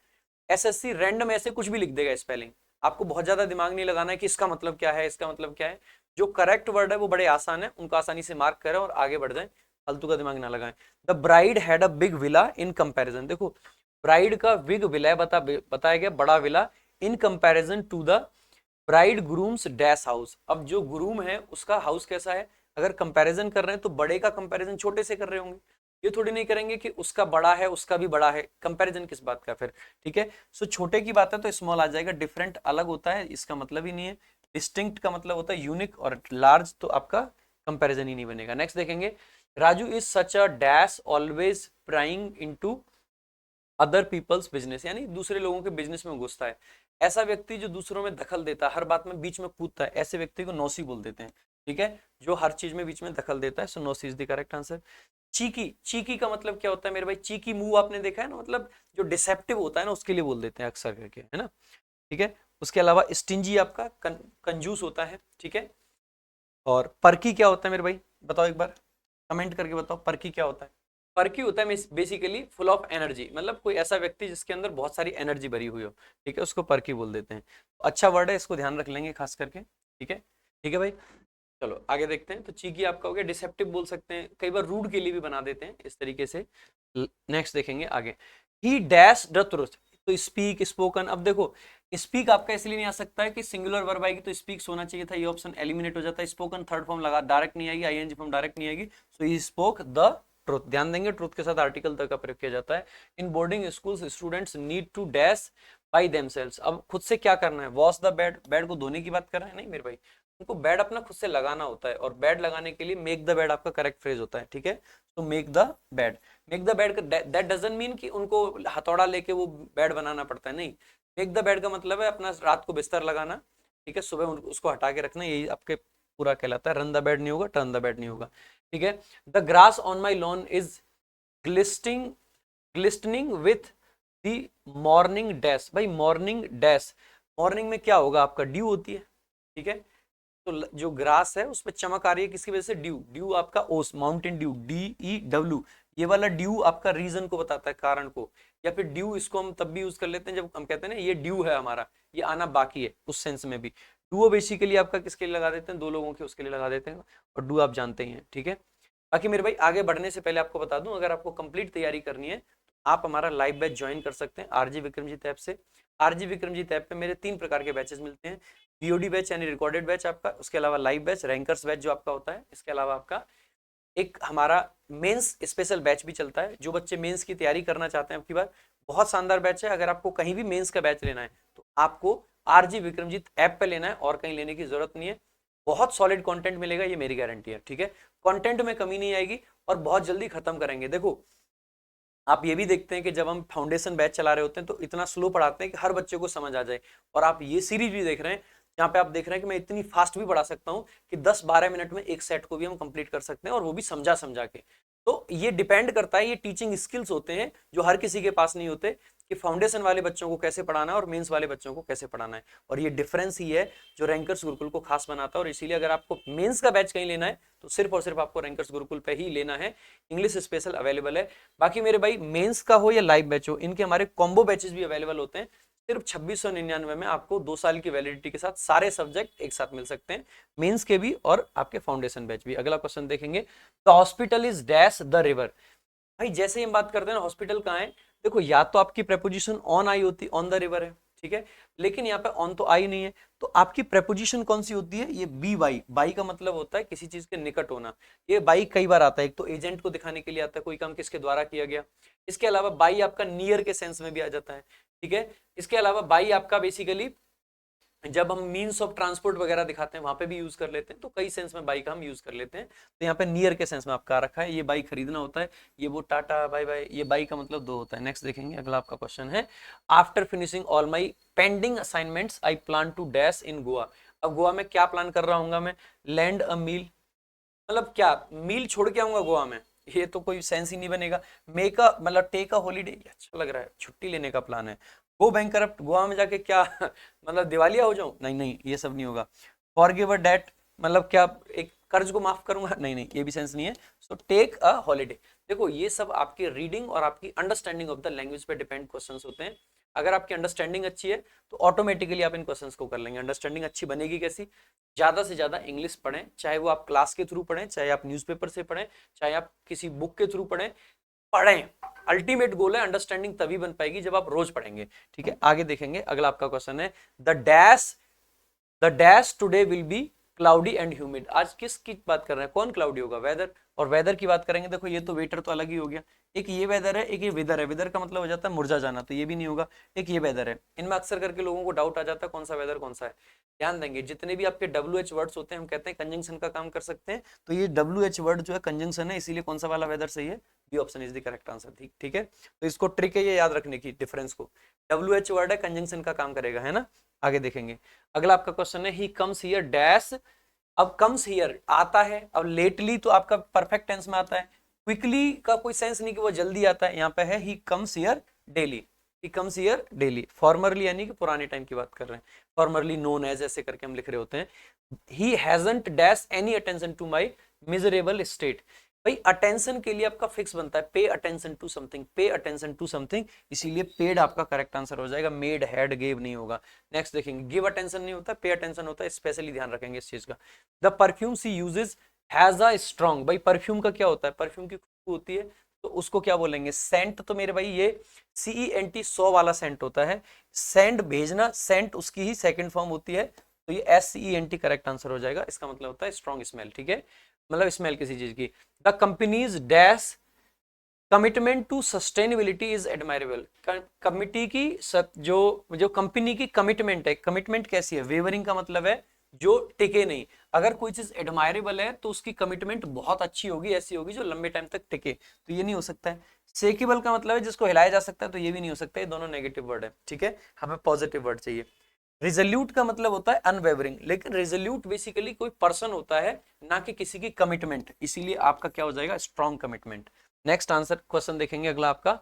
SSC रैंडम ऐसे कुछ भी लिख देगा स्पेलिंग, आपको बहुत ज्यादा दिमाग नहीं लगाना है कि इसका मतलब क्या है, इसका मतलब क्या है। जो करेक्ट वर्ड है वो बड़े आसान है, उनको आसानी से मार्क करें और आगे बढ़ जाएं, फालतू का दिमाग ना लगाएं। The bride had a big villa in comparison. देखो ब्राइड का बिग विला बताया गया, बड़ा villa, in comparison to the bride groom's dash house. अब जो ग्रूम है उसका हाउस कैसा है, अगर कंपैरिजन कर रहे हैं तो बड़े का कंपैरिजन छोटे से कर रहे होंगे, ये थोड़ी नहीं करेंगे कि उसका बड़ा है उसका भी बड़ा है, कंपैरिजन किस बात का फिर, ठीक है। सो छोटे की बात है तो स्मॉल आ जाएगा, डिफरेंट अलग होता है इसका मतलब ही नहीं है, डिस्टिंक्ट का मतलब होता है यूनिक, और लार्ज तो आपका कंपैरिजन ही नहीं बनेगा। नेक्स्ट देखेंगे, Raju is such a dash always prying into other people's business, यानी दूसरे लोगों के बिजनेस में घुसता है, ऐसा व्यक्ति जो दूसरों में दखल देता है, हर बात में बीच में कूदता है, ऐसे व्यक्ति को नौसी बोल देते हैं, ठीक है, जो हर चीज में बीच में दखल देता है। So nosy is the correct answer. Cheeky, cheeky का मतलब क्या होता है मेरे भाई, चीकी मुंह आपने देखा है ना, मतलब जो डिसेप्टिव होता है ना उसके लिए बोल देते हैं अक्सर करके, है ना, ठीक है। उसके अलावा स्टिंजी आपका कंजूस होता है, ठीक है। और पर्की क्या होता है मेरे भाई, बताओ एक बार कमेंट करके बताओ, पर्की क्या होता है। पर्की होता है बेसिकली फुल ऑफ एनर्जी, मतलब कोई ऐसा व्यक्ति जिसके अंदर बहुत सारी एनर्जी भरी हुई हो, ठीक है, उसको पर्की बोल देते हैं। अच्छा वर्ड है, इसको ध्यान रख लेंगे खास करके, ठीक है, ठीक है भाई। चलो आगे देखते हैं, तो चीकी आपका हो गया, डिसेप्टिव बोल सकते हैं, कई बार रूड के लिए भी बना देते हैं इस तरीके से। नेक्स्ट देखेंगे आगे, ही डैश द ट्रुथ। तो स्पीक, स्पोकन, अब देखो स्पीक आपका इसलिए नहीं आ सकता है कि सिंगुलर वर्ब आएगी तो स्पीक्स होना चाहिए था, ये ऑप्शन एलिमिनेट हो जाता है। स्पोकन थर्ड फॉर्म लगा, डायरेक्ट नहीं आएगी, ING फॉर्म डायरेक्ट नहीं आएगी, सो ही स्पोक द ट्रुथ। ध्यान देंगे ट्रुथ के साथ आर्टिकल द का प्रयोग किया जाता है। In boarding schools students need to dash by themselves. अब खुद से क्या करना है, वॉश द बेड, बेड को धोने की बात कर रहे हैं, नहीं मेरे भाई, उनको बेड अपना खुद से लगाना होता है, और बेड लगाने के लिए मेक द बेड आपका करेक्ट फ्रेज होता है, ठीक है। तो make the bed, make the bed, that doesn't mean कि उनको हथौड़ा लेके वो बेड बनाना पड़ता है, नहीं। मेक द बेड का मतलब है अपना रात को बिस्तर लगाना, ठीक है, सुबह उसको हटा के रखना, यही आपके पूरा कहलाता है। रन द बेड नहीं होगा, टर्न द बेड नहीं होगा, ठीक है। The grass on my lawn is glisting glistening with the morning dash. भाई मॉर्निंग डैश, मॉर्निंग में क्या होगा आपका, ड्यू होती है, ठीक है। तो जो ग्रास है उस पर चमक आ रही है किसकी वजह से, ड्यू, ड्यू आपका ओस, माउंटेन ड्यू, DEW, ये वाला ड्यू आपका रीजन को बताता है, कारण को। या फिर ड्यू इसको हम तब भी यूज कर लेते हैं जब हम कहते हैं ना ये ड्यू है हमारा, ये आना बाकी है, उस सेंस में भी। डुओ बेसिकली आपका किसके लिए लगा देते हैं, दो लोगों के उसके लिए लगा देते हैं, और डू आप जानते ही हैं, ठीक है। बाकी मेरे भाई आगे बढ़ने से पहले आपको बता दूं, अगर आपको कंप्लीट तैयारी करनी है तो आप हमारा लाइव बैच ज्वाइन कर सकते हैं आरजी विक्रमजीत ऐप से। आरजी विक्रमजीत ऐप पे मेरे 3 प्रकार के बैचेस मिलते हैं, बीओडी बैच यानी रिकॉर्डेड बैच आपका, उसके अलावा लाइव बैच, रैंकर्स बैच जो आपका होता है, इसके अलावा आपका एक हमारा मेंस स्पेशल बैच भी चलता है। जो बच्चे मेंस की तैयारी करना चाहते हैं, आपकी बात बहुत शानदार बैच है। अगर आपको कहीं भी मेंस का बैच लेना है तो आपको आरजी विक्रमजीत ऐप पे लेना है, और कहीं लेने की जरूरत नहीं है। बहुत सॉलिड कंटेंट मिलेगा, ये मेरी गारंटी है, ठीक है। कंटेंट में कमी नहीं आएगी, और बहुत जल्दी खत्म करेंगे। देखो आप ये भी देखते हैं कि जब हम फाउंडेशन बैच चला रहे होते हैं तो इतना स्लो पढ़ाते हैं कि हर बच्चे को समझ आ जाए, और आप ये सीरीज भी देख रहे हैं जहाँ पे आप देख रहे हैं कि मैं इतनी फास्ट भी पढ़ा सकता हूँ कि 10-12 मिनट में एक सेट को भी हम कंप्लीट कर सकते हैं, और वो भी समझा समझा के। तो ये डिपेंड करता है, ये टीचिंग स्किल्स होते हैं जो हर किसी के पास नहीं होते, कि फाउंडेशन वाले बच्चों को कैसे पढ़ाना है और मेंस वाले बच्चों को कैसे पढ़ाना है। और ये डिफरेंस ही है जो रैंकर्स गुरुकुल को खास बनाता है। और इसीलिए अगर आपको मेंस का बैच कहीं लेना है तो सिर्फ और सिर्फ आपको रैंकर्स गुरुकुल पे ही लेना है। इंग्लिश स्पेशल अवेलेबल है। बाकी मेरे भाई मेंस का हो या लाइव बैच हो, इनके हमारे कॉम्बो बैचेस भी अवेलेबल होते हैं। सिर्फ 2699 में आपको 2 साल की वैलिडिटी के साथ सारे सब्जेक्ट एक साथ मिल सकते हैं, मेंस के भी और आपके फाउंडेशन बैच भी। अगला क्वेश्चन देखेंगे, the hospital is dash the river. भाई जैसे ही हम बात करते हैं ना हॉस्पिटल कहाँ है, देखो या तो आपकी प्रेपोजिशन ऑन आई होती, ऑन द रिवर है, ठीक है, लेकिन यहाँ पे ऑन तो आई नहीं है, तो आपकी प्रेपोजिशन कौन सी होती है, ये बी बाई। बाई का मतलब होता है किसी चीज के निकट होना। ये बाई कई बार आता है, एक तो एजेंट को दिखाने के लिए आता है, कोई काम किसके द्वारा किया गया। इसके अलावा बाई आपका नियर के सेंस में भी आ जाता है, ठीक है। इसके अलावा बाई आपका बेसिकली जब हम मीन्स ऑफ ट्रांसपोर्ट वगैरह दिखाते हैं वहां पे भी यूज कर लेते हैं, तो कई सेंस में बाई का हम यूज कर लेते हैं। तो यहाँ पे नियर के सेंस में आपका रखा है, ये बाई खरीदना होता है, ये वो टाटा बाय बाय, ये बाई का मतलब 2 होता है। नेक्स्ट देखेंगे, अगला आपका क्वेश्चन है, after finishing all my pending assignments I plan to dash in Goa. अब गोवा में क्या प्लान कर रहा हूँ मैं, लैंड अ मील, मतलब क्या मील छोड़ के आऊंगा गोवा में, ये तो कोई सेंस ही नहीं बनेगा। मेक अ मतलब टेक अ हॉलीडे, अच्छा लग रहा है, छुट्टी लेने का प्लान है। गो बैंकरप्ट, गोवा में जाके क्या मतलब दिवालिया हो जाऊं, नहीं नहीं ये सब नहीं होगा। फॉरगिव अ डेट, मतलब क्या एक कर्ज को माफ करूंगा, नहीं नहीं ये भी सेंस नहीं है। So take a holiday. देखो ये सब आपकी रीडिंग और आपकी अंडरस्टैंडिंग ऑफ द लैंग्वेज पे डिपेंड क्वेश्चंस होते हैं। अगर आपकी अंडरस्टैंडिंग अच्छी है तो ऑटोमेटिकली आप इन क्वेश्चंस को कर लेंगे। अंडरस्टैंडिंग अच्छी बनेगी कैसी, ज्यादा से ज्यादा इंग्लिश पढ़ें, चाहे वो आप क्लास के थ्रू पढ़ें, चाहे आप न्यूज़पेपर से पढ़ें, चाहे आप किसी बुक के थ्रू पढ़ें, पढ़ें। अल्टीमेट गोल है अंडरस्टैंडिंग तभी बन पाएगी जब आप रोज पढ़ेंगे, ठीक है। आगे देखेंगे, अगला आपका क्वेश्चन है, the dash today will be cloudy and humid. आज किसकी बात कर रहे हैं, कौन क्लाउडी होगा, वेदर। और वेदर की बात करेंगे, देखो ये तो वेटर तो अलग ही हो गया, एक ये वेदर है, एक ये वेदर है। वेदर का मतलब हो जाता है मुरझा जाना, तो ये भी नहीं होगा। एक ये वेदर है, इनमें अक्सर करके लोगों को डाउट आ जाता है कौन सा वेदर कौन सा है। ध्यान देंगे, जितने भी आपके WH वर्ड्स होते हैं हम कहते हैं कंजंक्शन का काम कर सकते हैं, तो ये WH वर्ड जो है कंजंक्शन है, इसीलिए कौन सा वाला वेदर सही है, B option is the correct answer, ठीक है। तो इसको ट्रिक है ये याद रखने की, डिफरेंस को। WH वर्ड है, कंजंक्शन का काम करेगा, है ना। आगे देखेंगे, अगला आपका क्वेश्चन है, ही कम्स हियर डैश। अब कम्स हियर आता है, अब लेटली तो आपका परफेक्ट टेंस में आता है, क्विकली का कोई सेंस नहीं कि वो जल्दी आता है। यहाँ पे है he comes here daily, he comes here daily. Formerly यानी कि पुराने टाइम की बात कर रहे हैं, फॉर्मरली नोन एज ऐसे करके हम लिख रहे होते हैं। He hasn't dash any attention to my miserable state. भाई अटेंशन के लिए आपका फिक्स बनता है pay attention to something, pay attention to something, इसीलिए पेड आपका करेक्ट आंसर हो जाएगा, मेड हैड गेव नहीं होगा। नेक्स्ट देखेंगे, गिव अटेंशन नहीं होता, पे अटेंशन होता है, स्पेशली ध्यान रखेंगे इस चीज का। The perfume she uses has a strong. भाई परफ्यूम का क्या होता है, परफ्यूम की खुशबू होती है, तो उसको क्या बोलेंगे, सेंट। तो मेरे भाई ये CENT 100 वाला सेंट होता है, सेंड भेजना, सेंट उसकी ही सेकंड फॉर्म होती है, तो ये SCENT करेक्ट आंसर हो जाएगा। इसका मतलब होता है स्ट्रॉन्ग स्मेल, ठीक है, मतलब स्मेल किसी चीज की। The company's dash commitment to sustainability is admirable. Committee की जो कंपनी की कमिटमेंट है, कमिटमेंट कैसी है, वेवरिंग का मतलब है जो टिके नहीं। अगर कोई चीज एडमायरेबल है तो उसकी कमिटमेंट बहुत अच्छी होगी, ऐसी होगी जो लंबे टाइम तक टिके, तो ये नहीं हो सकता है। सेकेबल का मतलब है जिसको हिलाया जा सकता है, तो ये भी नहीं हो सकता है, दोनों नेगेटिव वर्ड है, ठीक है, हमें पॉजिटिव वर्ड चाहिए। रिजोल्यूट का मतलब होता है अनवेवरिंग, लेकिन रिजोल्यूट बेसिकली कोई पर्सन होता है, ना कि किसी की कमिटमेंट, इसीलिए आपका क्या हो जाएगा, strong commitment. Next answer question देखेंगे अगला आपका,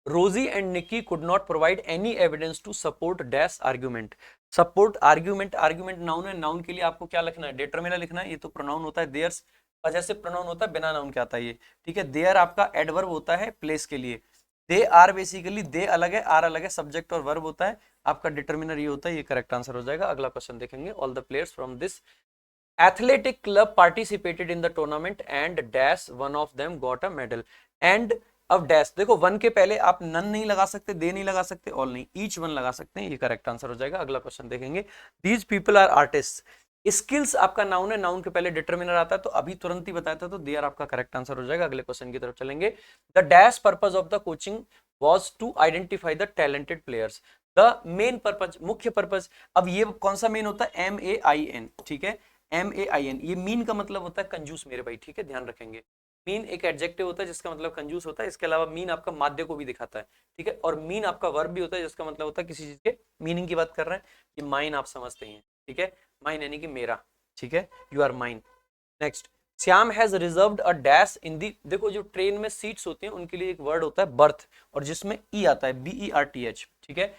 Rosie and Nikki could not provide any evidence to support dash argument. Support argument, argument noun है, नाउन के लिए आपको क्या लिखना है, डिटरमिनर लिखना है, ये तो प्रोनाउन होता है देयर्स, पजेसिव प्रोनाउन होता है, बिना नाउन के आता है ये, ठीक है। देयर आपका एडवर्ब होता है प्लेस के लिए, दे आर बेसिकली दे अलग है, आर अलग है, सब्जेक्ट और वर्ब होता है, आपका डिटरमिनर ये होता है, ये करेक्ट आंसर हो जाएगा। अगला क्वेश्चन देखेंगे, all the players from this athletic club participated in the tournament and dash one of them got a medal and अब डैश देखो, वन के पहले आप नन नहीं लगा सकते, दे नहीं लगा सकते, ऑल नहीं, ईच वन लगा सकते हैं, ये करेक्ट आंसर हो जाएगा। अगला क्वेश्चन देखेंगे, these people are artist. Skills आपका नाउन है, नाउन के पहले डिटरमिनर आता है, तो अभी तुरंत ही बताया था, तो दे आर आपका करेक्ट आंसर हो जाएगा। अगले क्वेश्चन की तरफ चलेंगे, the dash purpose of the coaching was to identify the talented players। the main purpose, मुख्य पर्पज, अब ये कौन सा मेन होता है, MAIN, ठीक है, MAIN, ये मीन का मतलब होता है कंजूस मेरे भाई, ठीक है, ध्यान रखेंगे। मीन एक एडजेक्टिव होता है जिसका मतलब कंजूस होता है, इसके अलावा मीन आपका माध्य को भी दिखाता है, ठीक है, और मीन आपका वर्ब भी होता है जिसका मतलब होता है किसी चीज के मीनिंग की बात कर रहे हैं, ये माइन आप समझते हैं, ठीक है, माइन यानी कि मेरा, ठीक है, you are mine. Next, Shyam has reserved a dash in the, देखो जो ट्रेन में सीट्स होती हैं उनके लिए एक वर्ड होता है बर्थ, और जिसमें ई आता है, BERTH, ठीक है।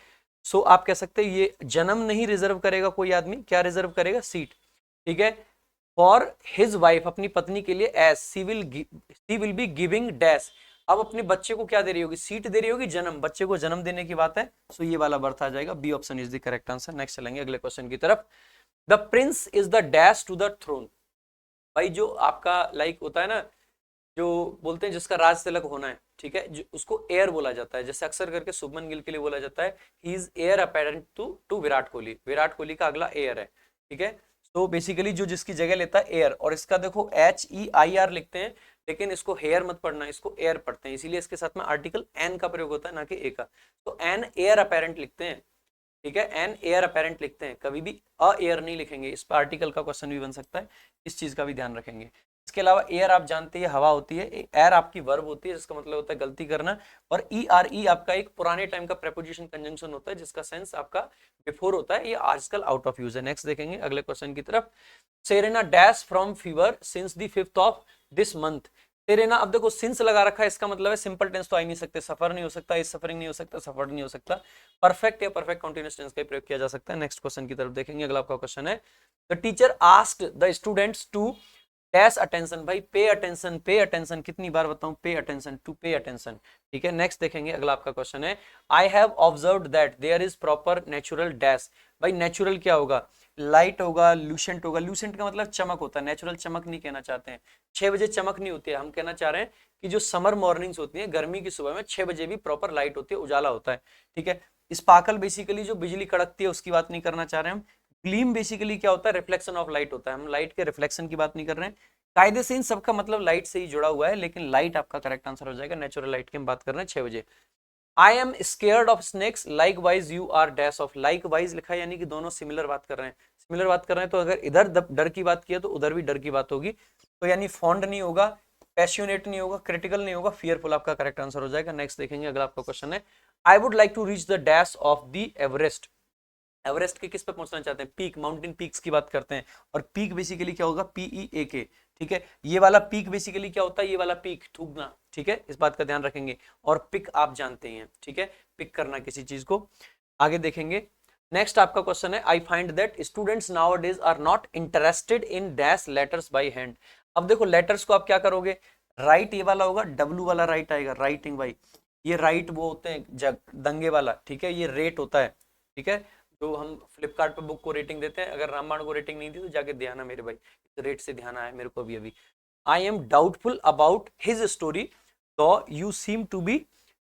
सो आप कह सकते हैं ये जन्म नहीं रिजर्व करेगा कोई आदमी, क्या रिजर्व करेगा, सीट, ठीक है, फॉर हिज वाइफ, अपनी पत्नी के लिए, as she will be giving dash, अब अपने बच्चे को क्या दे रही होगी, सीट दे रही होगी, जन्म, बच्चे को जन्म देने की बात है, सो ये वाला बर्थ आ जाएगा, B option is the correct answer. Next चलेंगे अगले क्वेश्चन की तरफ, the prince is the dash to the throne. भाई जो आपका लाइक होता है ना, जो बोलते हैं जिसका राज तिलक होना है, ठीक है, जो उसको एयर बोला जाता है, जैसे अक्सर करके शुभमन गिल के लिए बोला जाता है he is heir apparent to Virat Kohli, Virat Kohli का अगला एयर है, ठीक है। तो बेसिकली जो जिसकी जगह लेता है एयर, और इसका देखो HEIR लिखते हैं, लेकिन इसको हेयर मत पढ़ना, इसको एयर पढ़ते हैं, इसीलिए इसके साथ में आर्टिकल एन का प्रयोग होता है, ना कि ए का, तो एन एयर अपैरेंट लिखते हैं, ठीक है, एन एयर अपैरेंट लिखते हैं, कभी भी अ एयर नहीं लिखेंगे, इस पर आर्टिकल का क्वेश्चन भी बन सकता है, इस चीज का भी ध्यान रखेंगे। इसके अलावा एयर आप जानते हैं हवा होती है, एयर आपकी वर्ब होती है जिसका मतलब होता है गलती करना, और ERE आपका एक पुराने टाइम का प्रेपोजिशन कंजंक्शन होता है जिसका सेंस आपका बिफोर होता है, ये आजकल आउट ऑफ यूज है। नेक्स्ट देखेंगे अगले क्वेश्चन की तरफ, Serena dash from fever since the 5th of this month. Serena, अब देखो सिंस लगा रखा है, इसका मतलब है सिंपल टेंस तो आ ही नहीं सकते, सफर नहीं हो सकता, इस सफरिंग नहीं हो सकता, सफर नहीं हो सकता, परफेक्ट या परफेक्ट कंटीन्यूअस टेंस का प्रयोग किया जा सकता है। नेक्स्ट क्वेश्चन की तरफ देखेंगे, अगला आपका क्वेश्चन है, the teacher asked the students to dash attention. भाई पे अटेंशन, पे अटेंशन कितनी बार बताऊं, पे अटेंशन, टू पे अटेंशन, ठीक है। नेक्स्ट देखेंगे अगला आपका क्वेश्चन है, I have observed that there is proper natural dash. भाई नेचुरल क्या होगा, लाइट होगा, लूसेंट होगा, लूसेंट का मतलब चमक होता है, नेचुरल चमक नहीं कहना चाहते हैं, 6 बजे चमक नहीं होती है, हम कहना चाह रहे हैं कि जो समर मॉर्निंग्स होती है, गर्मी की सुबह में 6 बजे भी प्रॉपर लाइट होती है, उजाला होता है, ठीक है। स्पार्कल बेसिकली जो बिजली कड़कती है उसकी बात नहीं करना चाह रहे हैं हम, ग्लीम बेसिकली क्या होता है, रिफ्लेक्शन ऑफ लाइट होता है, हम लाइट के रिफ्लेक्शन की बात नहीं कर रहे हैं, कायदे से इन सबका मतलब लाइट से ही जुड़ा हुआ है, लेकिन लाइट आपका करेक्ट आंसर हो जाएगा, नेचुरल लाइट की हम बात कर रहे हैं 6 बजे। I am scared of snakes likewise you are dash of, likewise लिखा है यानी कि दोनों सिमिलर बात कर रहे हैं, सिमिलर बात कर रहे हैं, तो अगर इधर डर की बात किया तो उधर भी डर की बात होगी, तो यानी फॉन्ड नहीं होगा, पैशनेट नहीं होगा, क्रिटिकल नहीं होगा, फियरफुल आपका करेक्ट आंसर हो जाएगा। नेक्स्ट देखेंगे अगला आपका क्वेश्चन है, I would like to reach the dash of the Everest. Everest के किस पे पहुंचना चाहते हैं, पीक, माउंटेन पीक्स की बात करते हैं, और पीक बेसिकली क्या होगा, PEAK, ठीक है। ये वाला पीक बेसिकली क्या होता है, ये वाला पीक थूकना, ठीक है, इस बात का ध्यान रखेंगे, और पिक आप जानते हैं, ठीक है, पिक करना किसी चीज को। आगे देखेंगे, नेक्स्ट आपका क्वेश्चन है, I find that students nowadays are not interested in dash letters by hand. अब देखो लेटर्स को आप क्या करोगे, राइट ये वाला होगा, W वाला राइट आएगा, राइटिंग भाई, ये राइट वो होते हैं दंगे वाला, ठीक है, ये रेट होता है, ठीक है, जो हम फ्लिपकार्ट पे बुक को रेटिंग देते हैं, अगर रामबाण को रेटिंग नहीं दी तो जाके ध्यान है मेरे भाई, रेट से ध्यान आया मेरे को अभी अभी। I am doubtful about his story though you seem to be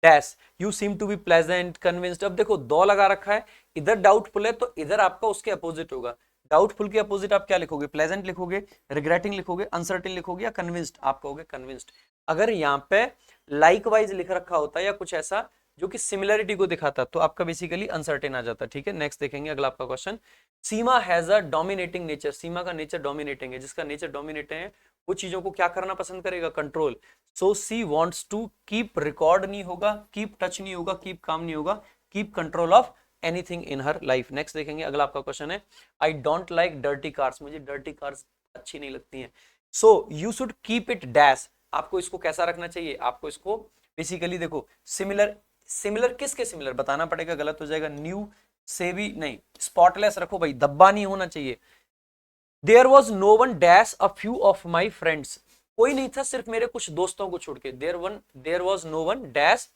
dash, you seem to be pleasant convinced. अब देखो दो लगा रखा है, इधर डाउटफुल है तो इधर आपका उसके अपोजिट होगा, डाउटफुल के अपोजिट आप क्या लिखोगे, प्लेजेंट लिखोगे, रिग्रेटिंग लिखोगे, अनसर्टेन लिखोगे, या कन्विंस्ड, आप कहोगे कन्विंस्ड। अगर यहाँ पे लाइकवाइज लिख रखा होता है या कुछ ऐसा, जो कि सिमिलरिटी को दिखाता, तो आपका बेसिकली अनसर्टेन आ जाता। ठीक है, नेक्स्ट देखेंगे अगला आपका question. Seema has a dominating nature, Seema का नेचर डोमिनेटिंग है, जिसका नेचर डोमिनेटिंग है वो चीजों को क्या करना पसंद करेगा, control. So she wants to keep record नहीं होगा, कीप टच नहीं होगा, कीप काम नहीं होगा, keep control of anything in her life. Next देखेंगे अगला आपका क्वेश्चन है, I don't like dirty cars, मुझे डर्टी कार्स अच्छी नहीं लगती हैं। So you should keep it dash, आपको इसको कैसा रखना चाहिए, आपको इसको बेसिकली देखो सिमिलर, सिमिलर किसके सिमिलर बताना पड़ेगा, गलत हो जाएगा, न्यू से भी नहीं, स्पॉटलेस रखो भाई, धब्बा नहीं होना चाहिए। There was no one dash a few of my friends, कोई नहीं था सिर्फ मेरे कुछ दोस्तों को छोड़ के, there was no one dash.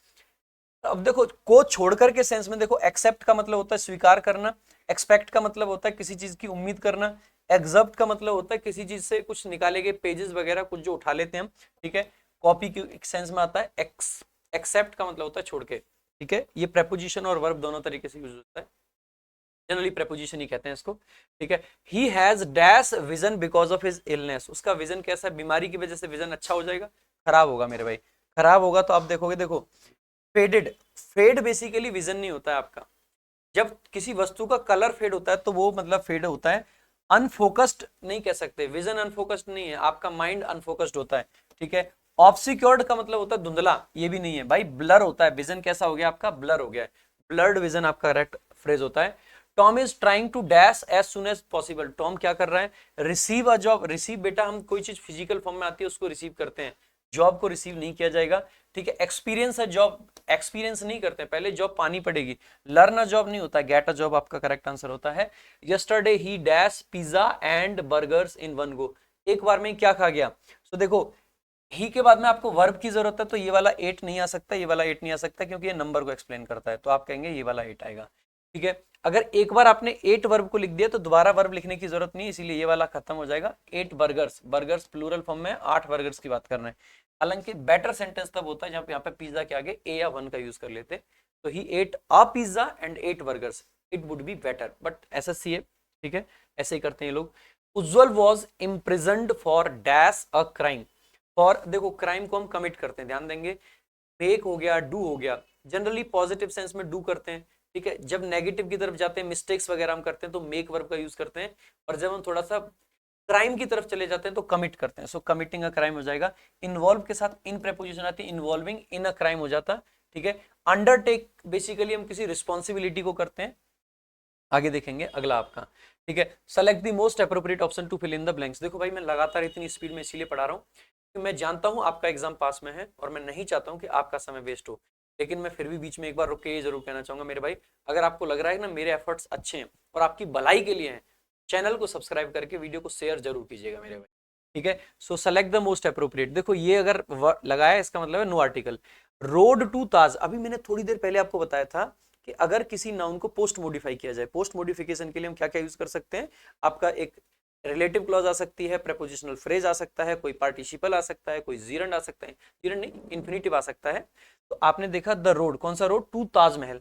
अब देखो को छोड़कर के सेंस में देखो, एक्सेप्ट का मतलब होता है स्वीकार करना, एक्सपेक्ट का मतलब होता है किसी चीज की उम्मीद करना, एग्जर्प्ट का मतलब होता है किसी चीज से कुछ निकाले गए पेजेस वगैरह कुछ जो उठा लेते हैं हम, ठीक है, कॉपी की सेंस में आता है। एक्सेप्ट का मतलब होता है छोड़ के, ठीक है, ये प्रेपोजिशन और वर्ब दोनों तरीके से यूज होता है, जनरली प्रेपोजिशन ही कहते हैं इसको, ठीक है। He has dash vision because of his illness, उसका विजन कैसा है, बीमारी की वजह से विजन अच्छा हो जाएगा, खराब होगा मेरे भाई, खराब होगा तो आप देखोगे, देखो फेडेड, फेड बेसिकली विजन नहीं होता है आपका, जब किसी वस्तु का कलर फेड होता है तो वो मतलब फेड होता है। अनफोकस्ड नहीं कह सकते, विजन अनफोकस्ड नहीं है, आपका माइंड अनफोकस्ड होता है, ठीक है। ऑब्सक्योर्ड का मतलब होता है धुंधला, ये भी नहीं है भाई, ब्लर होता है, विजन कैसा हो गया आपका, ब्लर हो गया है, ब्लर्ड विजन आपका करेक्ट फ्रेज होता है। Tom is trying to dash as soon as possible, Tom क्या कर रहा है, रिसीव अ जॉब, रिसीव बेटा हम कोई चीज फिजिकल फॉर्म में आती है उसको रिसीव करते हैं, जॉब को रिसीव नहीं किया जाएगा, ठीक है। एक्सपीरियंस है जॉब, एक्सपीरियंस नहीं करते, पहले जॉब पानी पड़ेगी, लर्न अ जॉब नहीं होता, गेट अ जॉब आपका करेक्ट आंसर होता है। Yesterday he dash pizza and burgers in one go, एक बार में क्या खा गया। तो देखो ही के बाद में आपको वर्ब की जरूरत है, तो ये वाला 8 नहीं आ सकता, ये वाला 8 नहीं आ सकता, क्योंकि ये नंबर को एक्सप्लेन करता है, तो आप कहेंगे ये वाला 8 आएगा, ठीक है। अगर एक बार आपने 8 वर्ब को लिख दिया तो दोबारा वर्ब लिखने की जरूरत नहीं, इसीलिए ये वाला खत्म हो जाएगा। 8 बर्गर्स, बर्गर्स प्लूरल फॉर्म में 8 बर्गर्स की बात करना है, हालांकि बेटर सेंटेंस तब होता है जहां पे यहाँ पे पिज्जा के आगे ए या वन का यूज कर लेते, तो he ate a pizza and 8 burgers, it would be better, but ऐसा सी है, ठीक है, ऐसे ही करते हैं ये लोग। Ujjwal was imprisoned for dash a crime, for देखो क्राइम को हम कमिट करते हैं, ध्यान देंगे, मेक हो गया, डू हो गया, जनरली पॉजिटिव सेंस में डू करते हैं, ठीक है। जब नेगेटिव की तरफ जाते हैं, मिस्टेक्स वगैरह हम करते हैं तो मेक वर्ब का यूज करते हैं, और जब हम थोड़ा सा क्राइम की तरफ चले जाते हैं तो कमिट करते हैं, सो कमिटिंग अ क्राइम हो जाएगा। इन्वॉल्व के साथ इन प्रेपोजिशन आती है, इन्वॉल्विंग इन अ क्राइम हो जाता, ठीक है। अंडरटेक बेसिकली हम किसी रिस्पॉन्सिबिलिटी को करते हैं, आगे देखेंगे अगला आपका, ठीक है। Select the most appropriate option to fill in the blanks, देखो भाई मैं लगातार इतनी स्पीड में इसीलिए पढ़ा रहा हूँ कि मैं जानता हूँ आपका एग्जाम पास में है और मैं नहीं चाहता हूँ कि आपका समय वेस्ट हो, लेकिन मैं फिर भी बीच में एक बार रुक के ये जरूर कहना चाहूंगा मेरे भाई, अगर आपको लग रहा है ना मेरे एफर्ट्स अच्छे हैं और आपकी भलाई के लिए हैं, चैनल को सब्सक्राइब करके वीडियो को शेयर जरूर कीजिएगा मेरे भाई, ठीक है। सो सेलेक्ट द मोस्ट अप्रोप्रिएट, देखो ये अगर लगाया इसका मतलब है नो आर्टिकल। रोड टू ताज, अभी मैंने थोड़ी देर पहले आपको बताया था कि अगर किसी नाउन को पोस्ट मॉडिफाई किया जाए, पोस्ट मॉडिफिकेशन के लिए हम क्या क्या यूज कर सकते हैं, आपका एक रिलेटिव क्लॉज आ सकती है, प्रेपोजिशनल फ्रेज आ सकता है, कोई पार्टिसिपल आ सकता है, कोई जीरंड आ सकता है, जीरंड नहीं इन्फिनेटिव आ सकता है। तो आपने देखा द रोड, कौन सा रोड, टू ताजमहल,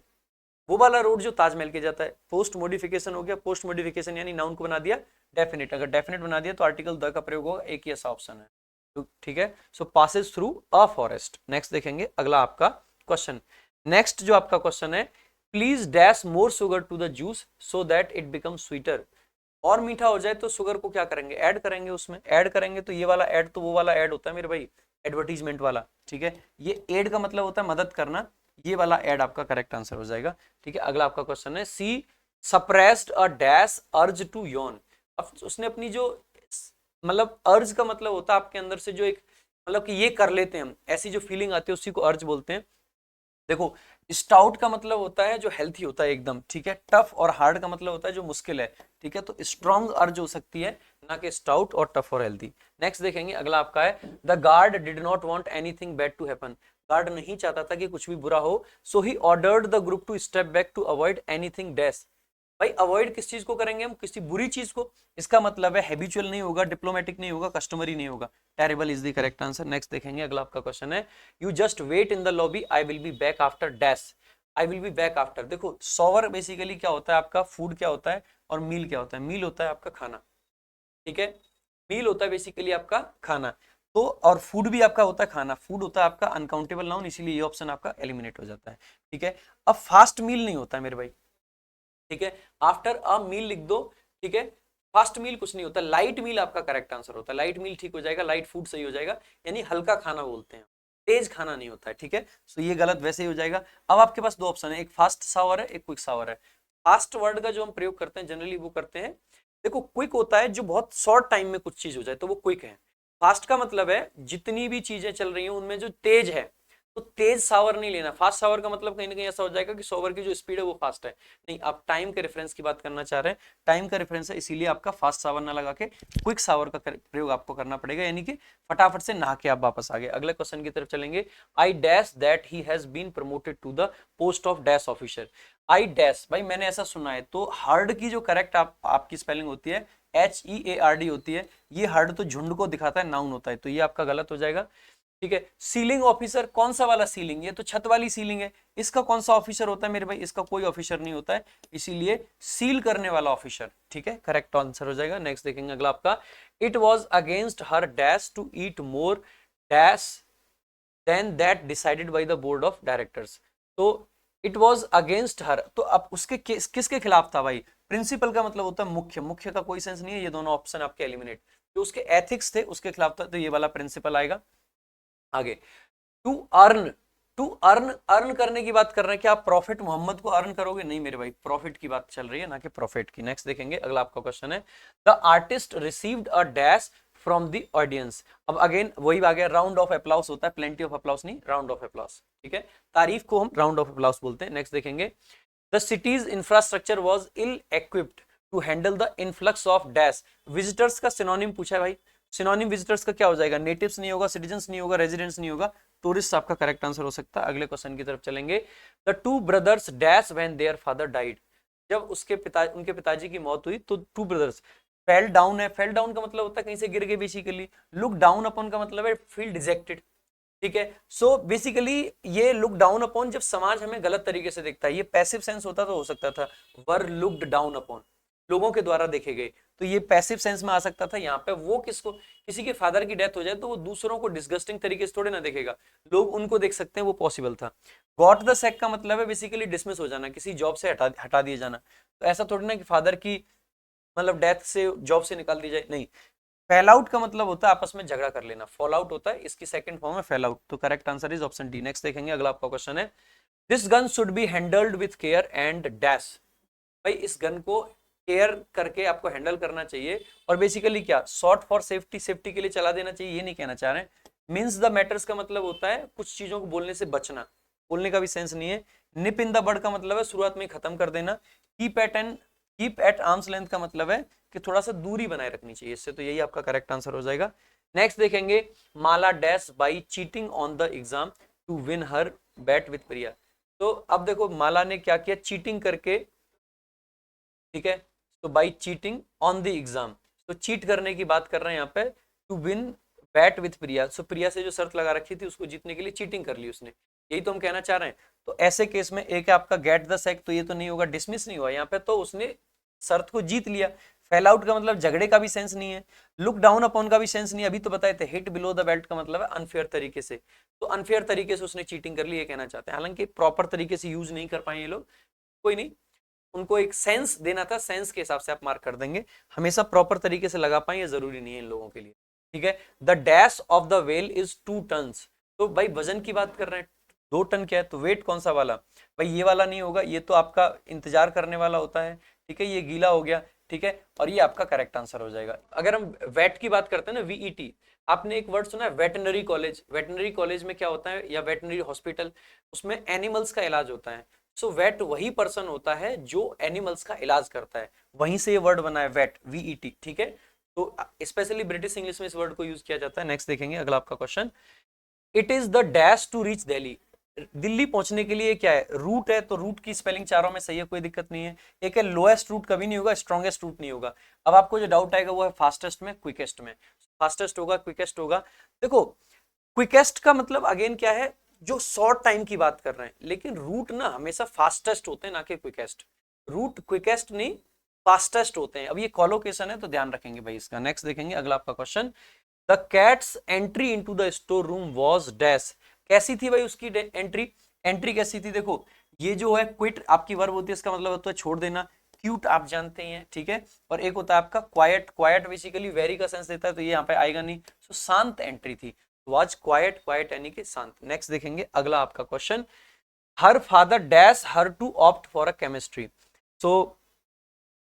वो वाला रोड जो ताजमहल के जाता है, पोस्ट मॉडिफिकेशन हो गया, पोस्ट मॉडिफिकेशन यानी नाउन को बना दिया डेफिनेट, अगर डेफिनेट बना दिया तो आर्टिकल द का प्रयोग होगा, एक ही ऐसा ऑप्शन है, तो ठीक है। So passes through a forest, next देखेंगे अगला आपका क्वेश्चन। नेक्स्ट जो आपका क्वेश्चन है, please dash more sugar to the juice so that it become sweeter, और मीठा हो जाए तो शुगर को क्या करेंगे, ऐड करेंगे, उसमें ऐड करेंगे, तो ये वाला ऐड तो वो वाला ऐड होता है मेरे भाई, एडवर्टीजमेंट वाला, ठीक है। ये ऐड का मतलब होता है मदद करना, ये वाला ऐड आपका करेक्ट आंसर हो जाएगा, ठीक है। अगला आपका क्वेश्चन है, she suppressed a dash urge to yawn, अब उसने अपनी जो मतलब अर्ज का मतलब होता है आपके अंदर से जो एक मतलब कि ये कर लेते हैं हम, ऐसी जो फीलिंग आती है उसी को अर्ज बोलते हैं। देखो स्टाउट का मतलब होता है जो हेल्थी होता है एकदम, ठीक है। टफ और हार्ड का मतलब होता है जो मुश्किल है, ठीक है। तो स्ट्रॉन्ग अर्ज हो सकती है, ना कि स्टाउट और टफ और हेल्थी। नेक्स्ट देखेंगे अगला आपका है, the guard did not want anything bad to happen, guard नहीं चाहता था कि कुछ भी बुरा हो, so he ordered the group to step back to avoid anything dash, भाई अवॉइड किस चीज को करेंगे हम, किसी बुरी चीज को, इसका मतलब है हैबिचुअल नहीं होगा, डिप्लोमेटिक नहीं होगा, कस्टमरी नहीं होगा, terrible is the correct answer. Next देखेंगे अगला आपका क्वेश्चन है, you just wait in the lobby I will be back after dash, I will be back after, देखो सोवर बेसिकली क्या होता है आपका, फूड क्या होता है और मील क्या होता है, मील होता है आपका खाना, ठीक है, मील होता है बेसिकली आपका खाना, तो और फूड भी आपका होता है खाना, फूड होता है आपका अनकाउंटेबल नाउन, इसीलिए ये ऑप्शन आपका एलिमिनेट हो जाता है। ठीक है। अब फास्ट मील नहीं होता है मेरे भाई, ठीक है, आफ्टर अ मील लिख दो, ठीक है। फास्ट मील कुछ नहीं होता, लाइट मील आपका करेक्ट आंसर होता है, लाइट मील ठीक हो जाएगा, लाइट फूड सही हो जाएगा, यानी हल्का खाना बोलते हैं, तेज खाना नहीं होता है, ठीक है। सो ये गलत वैसे ही हो जाएगा। अब आपके पास दो ऑप्शन है, एक फास्ट शावर है, एक क्विक शावर है। फास्ट वर्ड का जो हम प्रयोग करते हैं जनरली वो करते हैं, देखो क्विक होता है जो बहुत शॉर्ट टाइम में कुछ चीज हो जाए तो वो क्विक है। फास्ट का मतलब है जितनी भी चीजें चल रही हैं उनमें जो तेज है, तो तेज शावर नहीं लेना। फास्ट शावर का मतलब कहीं ना कहीं ऐसा हो जाएगा कि शावर की जो स्पीड है वो फास्ट है, नहीं आप टाइम के रेफरेंस की बात करना चाह रहे हैं, टाइम का रेफरेंस है इसीलिए आपका फास्ट शावर ना लगा के क्विक शावर का प्रयोग आपको करना पड़ेगा, यानी कि फटाफट से नहा के आप वापस आ गए। अगले क्वेश्चन की तरफ चलेंगे। I dash that he has been promoted to the post of dash officer. I dash, भाई मैंने ऐसा सुना है, तो हर्ड की जो करेक्ट आपकी स्पेलिंग होती है HEARD होती है, ये हर्ड तो झुंड को दिखाता है, नाउन होता है, तो ये आपका गलत हो जाएगा, ठीक है। सीलिंग ऑफिसर, कौन सा वाला सीलिंग, ये तो छत वाली सीलिंग है, इसका कौन सा ऑफिसर होता है मेरे भाई, इसका कोई ऑफिसर नहीं होता है, इसीलिए सील करने वाला ऑफिसर, ठीक है, करेक्ट आंसर हो जाएगा। नेक्स्ट देखेंगे अगला आपका, it was against her dash to eat more dash than that decided by the board of directors. तो इट वॉज अगेंस्ट हर, तो अब उसके किसके खिलाफ था भाई, प्रिंसिपल का मतलब होता है मुख्य, मुख्य का कोई सेंस नहीं है, ये दोनों ऑप्शन आपके एलिमिनेट, जो उसके एथिक्स थे उसके खिलाफ था, तो ये वाला प्रिंसिपल आएगा। आगे, to earn, to earn, earn करने की बात कर रहे हैं, क्या आप प्रॉफिट मोहम्मद को अर्न करोगे, नहीं मेरे भाई, प्रॉफिट की बात चल रही है ना कि प्रॉफिट की। नेक्स्ट देखेंगे अगला आपका क्वेश्चन है, the artist received a dash from the audience. अब अगेन वही आ गया, राउंड ऑफ अप्लाउस होता है, प्लेंटी ऑफ अप्लाउस नहीं, राउंड ऑफ अप्लाउस, ठीक है, तारीफ को हम राउंड ऑफ अप्लाउस बोलते हैं। नेक्स्ट देखेंगे, the city's infrastructure was ill equipped to handle the influx of dash. Visitors का सिनोनिम पूछा है भाई, सिनोनिम विजिटर्स का क्या हो जाएगा, नेटिव्स नहीं होगा, सिटीजन्स नहीं होगा, रेजिडेंट्स नहीं होगा, टूरिस्ट आपका करेक्ट आंसर हो सकता है। अगले क्वेश्चन की तरफ चलेंगे, the two brothers dash when their father died. जब उनके पिताजी की मौत हुई तो टू ब्रदर्स फेल डाउन है, फेल डाउन का मतलब होता है कहीं से गिर गए बेसिकली, लुक डाउन अपॉन का मतलब है फील डिजेक्टेड, ठीक है। सो बेसिकली ये लुक डाउन अपॉन जब समाज हमें गलत तरीके से देखता है, ये पैसिव सेंस होता तो हो सकता था वर लुक्ड डाउन अपॉन, लोगों के द्वारा देखे गए, तो ये पैसिव सेंस में आ सकता था। यहाँ पे वो किसको, किसी के फादर की डेथ हो जाए तो वो दूसरों को डिस्गस्टिंग तरीके से थोड़े ना देखेगा, लोग उनको देख सकते हैं, वो पॉसिबल था। गॉट द सैक का मतलब है बेसिकली डिसमिस हो जाना, किसी जॉब से हटा दिए जाना, तो ऐसा थोड़ी ना कि फादर की मतलब डेथ से जॉब से निकाल दी जाए, नहीं। फेल आउट का मतलब होता है आपस में झगड़ा कर लेना, फॉल आउट होता है, इसकी सेकंड फॉर्म है फेल आउट, तो correct answer is option D. Next देखेंगे अगला आपका क्वेश्चन है, this gun should be handled with care and dash. भाई इस गन को केयर करके आपको हैंडल करना चाहिए, और बेसिकली क्या, शॉर्ट फॉर सेफ्टी, सेफ्टी के लिए चला देना चाहिए, ये नहीं कहना चाह रहे हैं। मीन्स द मैटर्स का मतलब होता है कुछ चीजों को बोलने से बचना, बोलने का भी सेंस नहीं है। निप इन द बड का मतलब है शुरुआत में खत्म कर देना। कीप एट आर्म्स लेंथ का मतलब है कि थोड़ा सा दूरी बनाए रखनी चाहिए इससे, तो यही आपका करेक्ट आंसर हो जाएगा। नेक्स्ट देखेंगे, Mala dash by cheating on the exam to win her bet with Priya. तो अब देखो माला ने क्या किया, चीटिंग करके, ठीक है, तो by cheating on the exam, तो चीट करने की बात कर रहे हैं यहाँ पे, टू विन बैट विथ प्रिया, सो प्रिया से जो शर्त लगा रखी थी उसको जीतने के लिए चीटिंग कर ली उसने, यही तो हम कहना चाह रहे हैं। तो ऐसे केस में एक है आपका गेट द सैक, तो ये तो नहीं होगा, डिसमिस नहीं हुआ यहाँ पे, तो उसने शर्त को जीत लिया। फेल आउट का मतलब झगड़े का भी सेंस नहीं है, लुक डाउन अपॉन का भी सेंस नहीं है, अभी तो बताए थे। हिट बिलो द बेल्ट का मतलब है अनफेयर तरीके से, तो अनफेयर तरीके से उसने चीटिंग कर ली, ये कहना चाहते हैं। हालांकि प्रॉपर तरीके से यूज नहीं कर पाए ये लोग, कोई नहीं, उनको एक सेंस देना था, सेंस के हिसाब से आप मार्क कर देंगे, हमेशा प्रॉपर तरीके से लगा पाए ये जरूरी नहीं है इन लोगों के लिए, ठीक है। The dash of the well is 2 tons, तो भाई वजन की बात कर रहे हैं, 2 टन क्या है, तो वेट कौन सा वाला, भाई ये वाला नहीं होगा, ये तो आपका इंतजार करने वाला होता है, ठीक है, ये गीला हो गया, ठीक है, और ये आपका करेक्ट आंसर हो जाएगा। अगर हम वेट की बात करते हैं ना, वीईटी, आपने एक वर्ड सुना है वेटनरी कॉलेज, वेटनरी कॉलेज में क्या होता है, या वेटनरी हॉस्पिटल, उसमें एनिमल्स का इलाज होता है। सो वेट वही पर्सन होता है जो एनिमल्स का इलाज करता है, वहीं से ये वर्ड बना है वेट, वीईटी, ठीक है। तो स्पेशली ब्रिटिश इंग्लिश में इस वर्ड को यूज किया जाता है। नेक्स्ट देखेंगे अगला आपका question, it is the dash to reach Delhi, Delhi पहुंचने के लिए क्या है, रूट है, तो रूट की स्पेलिंग चारों में सही है, कोई दिक्कत नहीं है। एक है लोएस्ट रूट, कभी नहीं होगा, स्ट्रॉन्गेस्ट रूट नहीं होगा। अब आपको जो डाउट आएगा वो है फास्टेस्ट में, क्विकेस्ट में, फास्टेस्ट होगा, क्विकेस्ट होगा। देखो क्विकेस्ट का मतलब अगेन क्या है, जो शॉर्ट टाइम की बात कर रहे हैं, लेकिन रूट ना हमेशा फास्टेस्ट होते हैं ना कि क्विकेस्ट, रूट क्विकेस्ट नहीं फास्टेस्ट होते हैं। अब ये कॉलोकेशन है तो ध्यान रखेंगे भाई इसका। नेक्स्ट देखेंगे अगला आपका question, the cats entry into the store room was dash, कैसी थी भाई उसकी एंट्री, एंट्री कैसी थी देखो, ये जो है क्विट आपकी वर्ब होती है, इसका मतलब होता है छोड़ देना। क्यूट आप जानते ही हैं, ठीक है। और एक होता है आपका क्वाइट, क्वाइट बेसिकली वेरी का सेंस देता है, तो ये यहाँ पे आएगा नहीं। सो शांत एंट्री थी, वाज क्वाइट, क्वाइट यानी कि शांत। नेक्स्ट देखेंगे अगला आपका question, her father dash her to opt for a chemistry. So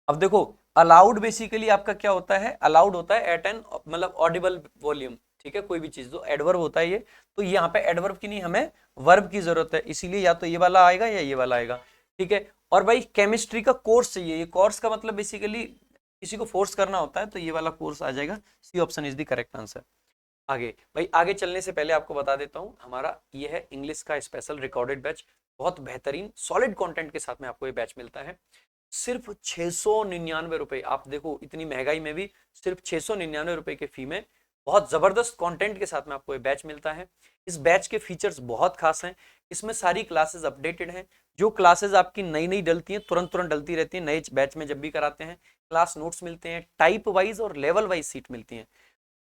अब देखो, अलाउड बेसिकली आपका क्या होता है, अलाउड होता है एट एन मतलब ऑडिबल वॉल्यूम, ठीक है। कोई भी चीज, तो एडवर्ब होता है ये, तो यहाँ पे एडवर्ब की नहीं, हमें वर्ब की जरूरत है, इसीलिए या तो ये वाला आएगा या ये वाला आएगा, ठीक है। और भाई केमिस्ट्री का कोर्स चाहिए, ये कोर्स का मतलब बेसिकली किसी को फोर्स करना होता है, तो ये वाला कोर्स आ जाएगा। C option is the correct answer. आगे भाई, आगे चलने से पहले आपको बता देता हूँ, हमारा ये है इंग्लिश का स्पेशल रिकॉर्डेड बैच, बहुत बेहतरीन सॉलिड कंटेंट के साथ में आपको ये बैच मिलता है। सिर्फ 699 रुपए, आप देखो इतनी महंगाई में भी सिर्फ 699 रुपए के फी में बहुत जबरदस्त कंटेंट के साथ में आपको ये बैच मिलता है। इस बैच के फीचर्स बहुत खास हैं, इसमें सारी क्लासेस अपडेटेड हैं, जो क्लासेस आपकी नई नई डलती हैं तुरंत तुरंत डलती रहती हैं, नए बैच में जब भी कराते हैं क्लास नोट्स मिलते हैं, टाइप वाइज और लेवल वाइज सीट मिलती हैं।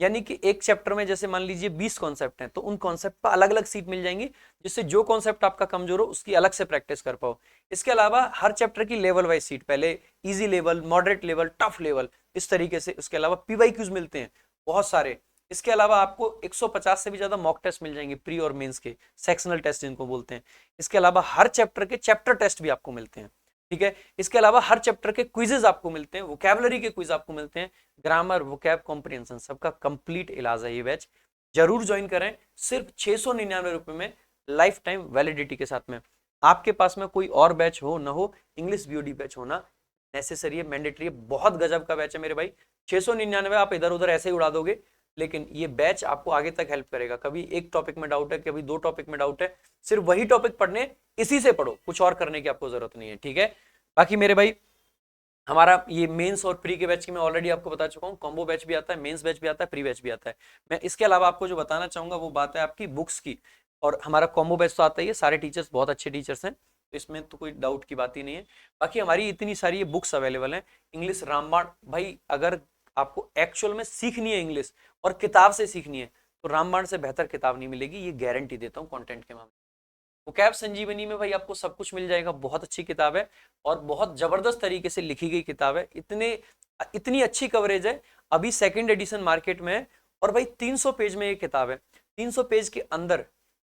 यानी कि एक चैप्टर में जैसे मान लीजिए 20 कॉन्सेप्ट हैं, तो उन कॉन्सेप्ट पर अलग अलग सीट मिल जाएंगी, जिससे जो कॉन्सेप्ट आपका कमजोर हो उसकी अलग से प्रैक्टिस कर पाओ। इसके अलावा हर चैप्टर की लेवल वाइज सीट, पहले easy level, moderate level, tough level, इस तरीके से। उसके अलावा पीवाईक्यूज मिलते हैं बहुत सारे। इसके अलावा आपको 150 से भी ज्यादा मॉक टेस्ट मिल जाएंगे, प्री और मेंस के, सेक्शनल टेस्ट जिनको बोलते हैं। इसके अलावा हर चैप्टर के चैप्टर टेस्ट भी आपको मिलते हैं, ठीक है। इसके अलावा हर चैप्टर के क्विजेज आपको मिलते हैं, वोकैबुलरी के क्विज आपको मिलते हैं, ग्रामर, वोकैब, कॉम्प्रिहेंशन, सबका कंप्लीट इलाज है ये बैच। जरूर ज्वाइन करें, सिर्फ 699 रुपए में, लाइफ टाइम वैलिडिटी के साथ में। आपके पास में कोई और बैच हो ना हो, इंग्लिश बीओडी बैच होना नेसेसरी है, मैंडेटरी है। बहुत गजब का बैच है मेरे भाई, 699 आप इधर उधर ऐसे ही उड़ा दोगे, लेकिन ये बैच आपको आगे तक हेल्प करेगा। कभी एक टॉपिक में डाउट है, कभी दो टॉपिक में डाउट है, सिर्फ वही टॉपिक पढ़ने, इसी से पढ़ो, कुछ और करने की आपको जरूरत नहीं है, ठीक है। बाकी मेरे भाई, हमारा ये मेंस और प्री के बैच की मैं ऑलरेडी आपको बता चुका हूँ, कॉम्बो बैच भी आता है, मेंस बैच भी आता है, प्री बैच भी आता है। मैं इसके अलावा आपको जो बताना चाहूंगा वो बात है आपकी बुक्स की। और हमारा कॉम्बो बैच तो आता ही है, सारे टीचर्स बहुत अच्छे टीचर्स हैं, तो इसमें तो कोई डाउट की बात ही नहीं है। बाकी हमारी इतनी सारी ये बुक्स अवेलेबल हैं। इंग्लिश रामबाण भाई, अगर आपको एक्चुअल में सीखनी है इंग्लिश और किताब से सीखनी है, तो रामबाण से बेहतर किताब नहीं मिलेगी, ये गारंटी देता हूँ कंटेंट के मामले में। वोकैब संजीवनी में भाई आपको सब कुछ मिल जाएगा, बहुत अच्छी किताब है और बहुत जबरदस्त तरीके से लिखी गई किताब है, इतनी अच्छी कवरेज है। अभी सेकंड एडिशन मार्केट में है, और भाई 300 पेज में ये किताब है। 300 पेज के अंदर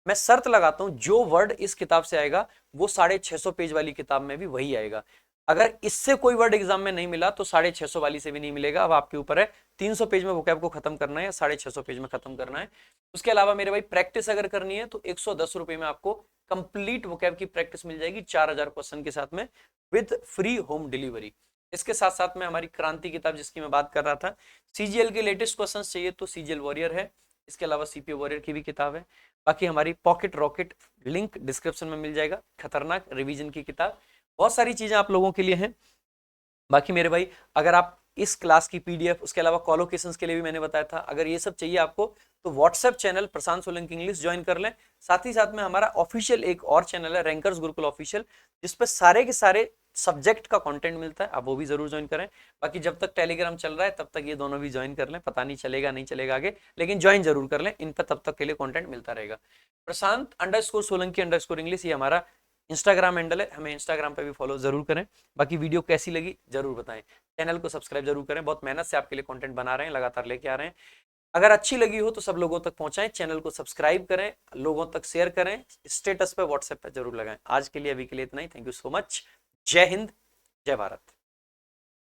मैं शर्त लगाता हूं, जो वर्ड इस किताब से आएगा वो 650 पेज वाली किताब में भी वही आएगा। अगर इससे कोई वर्ड एग्जाम में नहीं मिला तो 650 वाली से भी नहीं मिलेगा। अब आपके ऊपर है 300 पेज में वोकैब को खत्म करना है या 650 पेज में खत्म करना है। उसके अलावा मेरे भाई प्रैक्टिस अगर करनी है तो 110 रुपए में आपको कंप्लीट वोकैब की प्रैक्टिस मिल जाएगी, 4000 क्वेश्चन के साथ में, विद फ्री होम डिलीवरी। इसके साथ साथ में हमारी क्रांति किताब जिसकी मैं बात कर रहा था, सीजीएल के लेटेस्ट क्वेश्चन चाहिए तो सीजीएल वॉरियर है। इसके अलावा सीपीओ वॉरियर की भी किताब है। बाकी हमारी पॉकेट रॉकेट, लिंक डिस्क्रिप्शन में मिल जाएगा, खतरनाक रिवीजन की किताब, बहुत सारी चीजें आप लोगों के लिए हैं। बाकी मेरे भाई, अगर आप इस क्लास की पीडीएफ, उसके अलावा कॉलोकेशंस के लिए भी मैंने बताया था, अगर ये सब चाहिए आपको तो व्हाट्सएप चैनल प्रशांत सोलंकी इंग्लिश ज्वाइन कर लें। साथ ही साथ में हमारा ऑफिशियल एक और चैनल है, रैंकर्स गुरुकुल ऑफिशियल, जिस पर सारे के सारे सब्जेक्ट का कंटेंट मिलता है, आप वो भी जरूर ज्वाइन करें। बाकी जब तक टेलीग्राम चल रहा है तब तक ये दोनों भी ज्वाइन कर लें, पता नहीं चलेगा नहीं चलेगा आगे, लेकिन ज्वाइन जरूर कर लें, इन पर तब तक के लिए कंटेंट मिलता रहेगा। प्रशांत_सोलंकी_इंग्लिश ये हमारा इंस्टाग्राम हैंडल है, हमें इंस्टाग्राम पे भी फॉलो जरूर करें। बाकी वीडियो कैसी लगी जरूर बताएं, चैनल को सब्सक्राइब जरूर करें, बहुत मेहनत से आपके लिए कंटेंट बना रहे हैं, लगातार लेके आ रहे हैं। अगर अच्छी लगी हो तो सब लोगों तक पहुंचाएं, चैनल को सब्सक्राइब करें, लोगों तक शेयर करें, स्टेटस पे व्हाट्सएप पे जरूर लगाएं। आज के लिए, अभी के लिए इतना ही। Thank you so much. जय हिंद, जय भारत।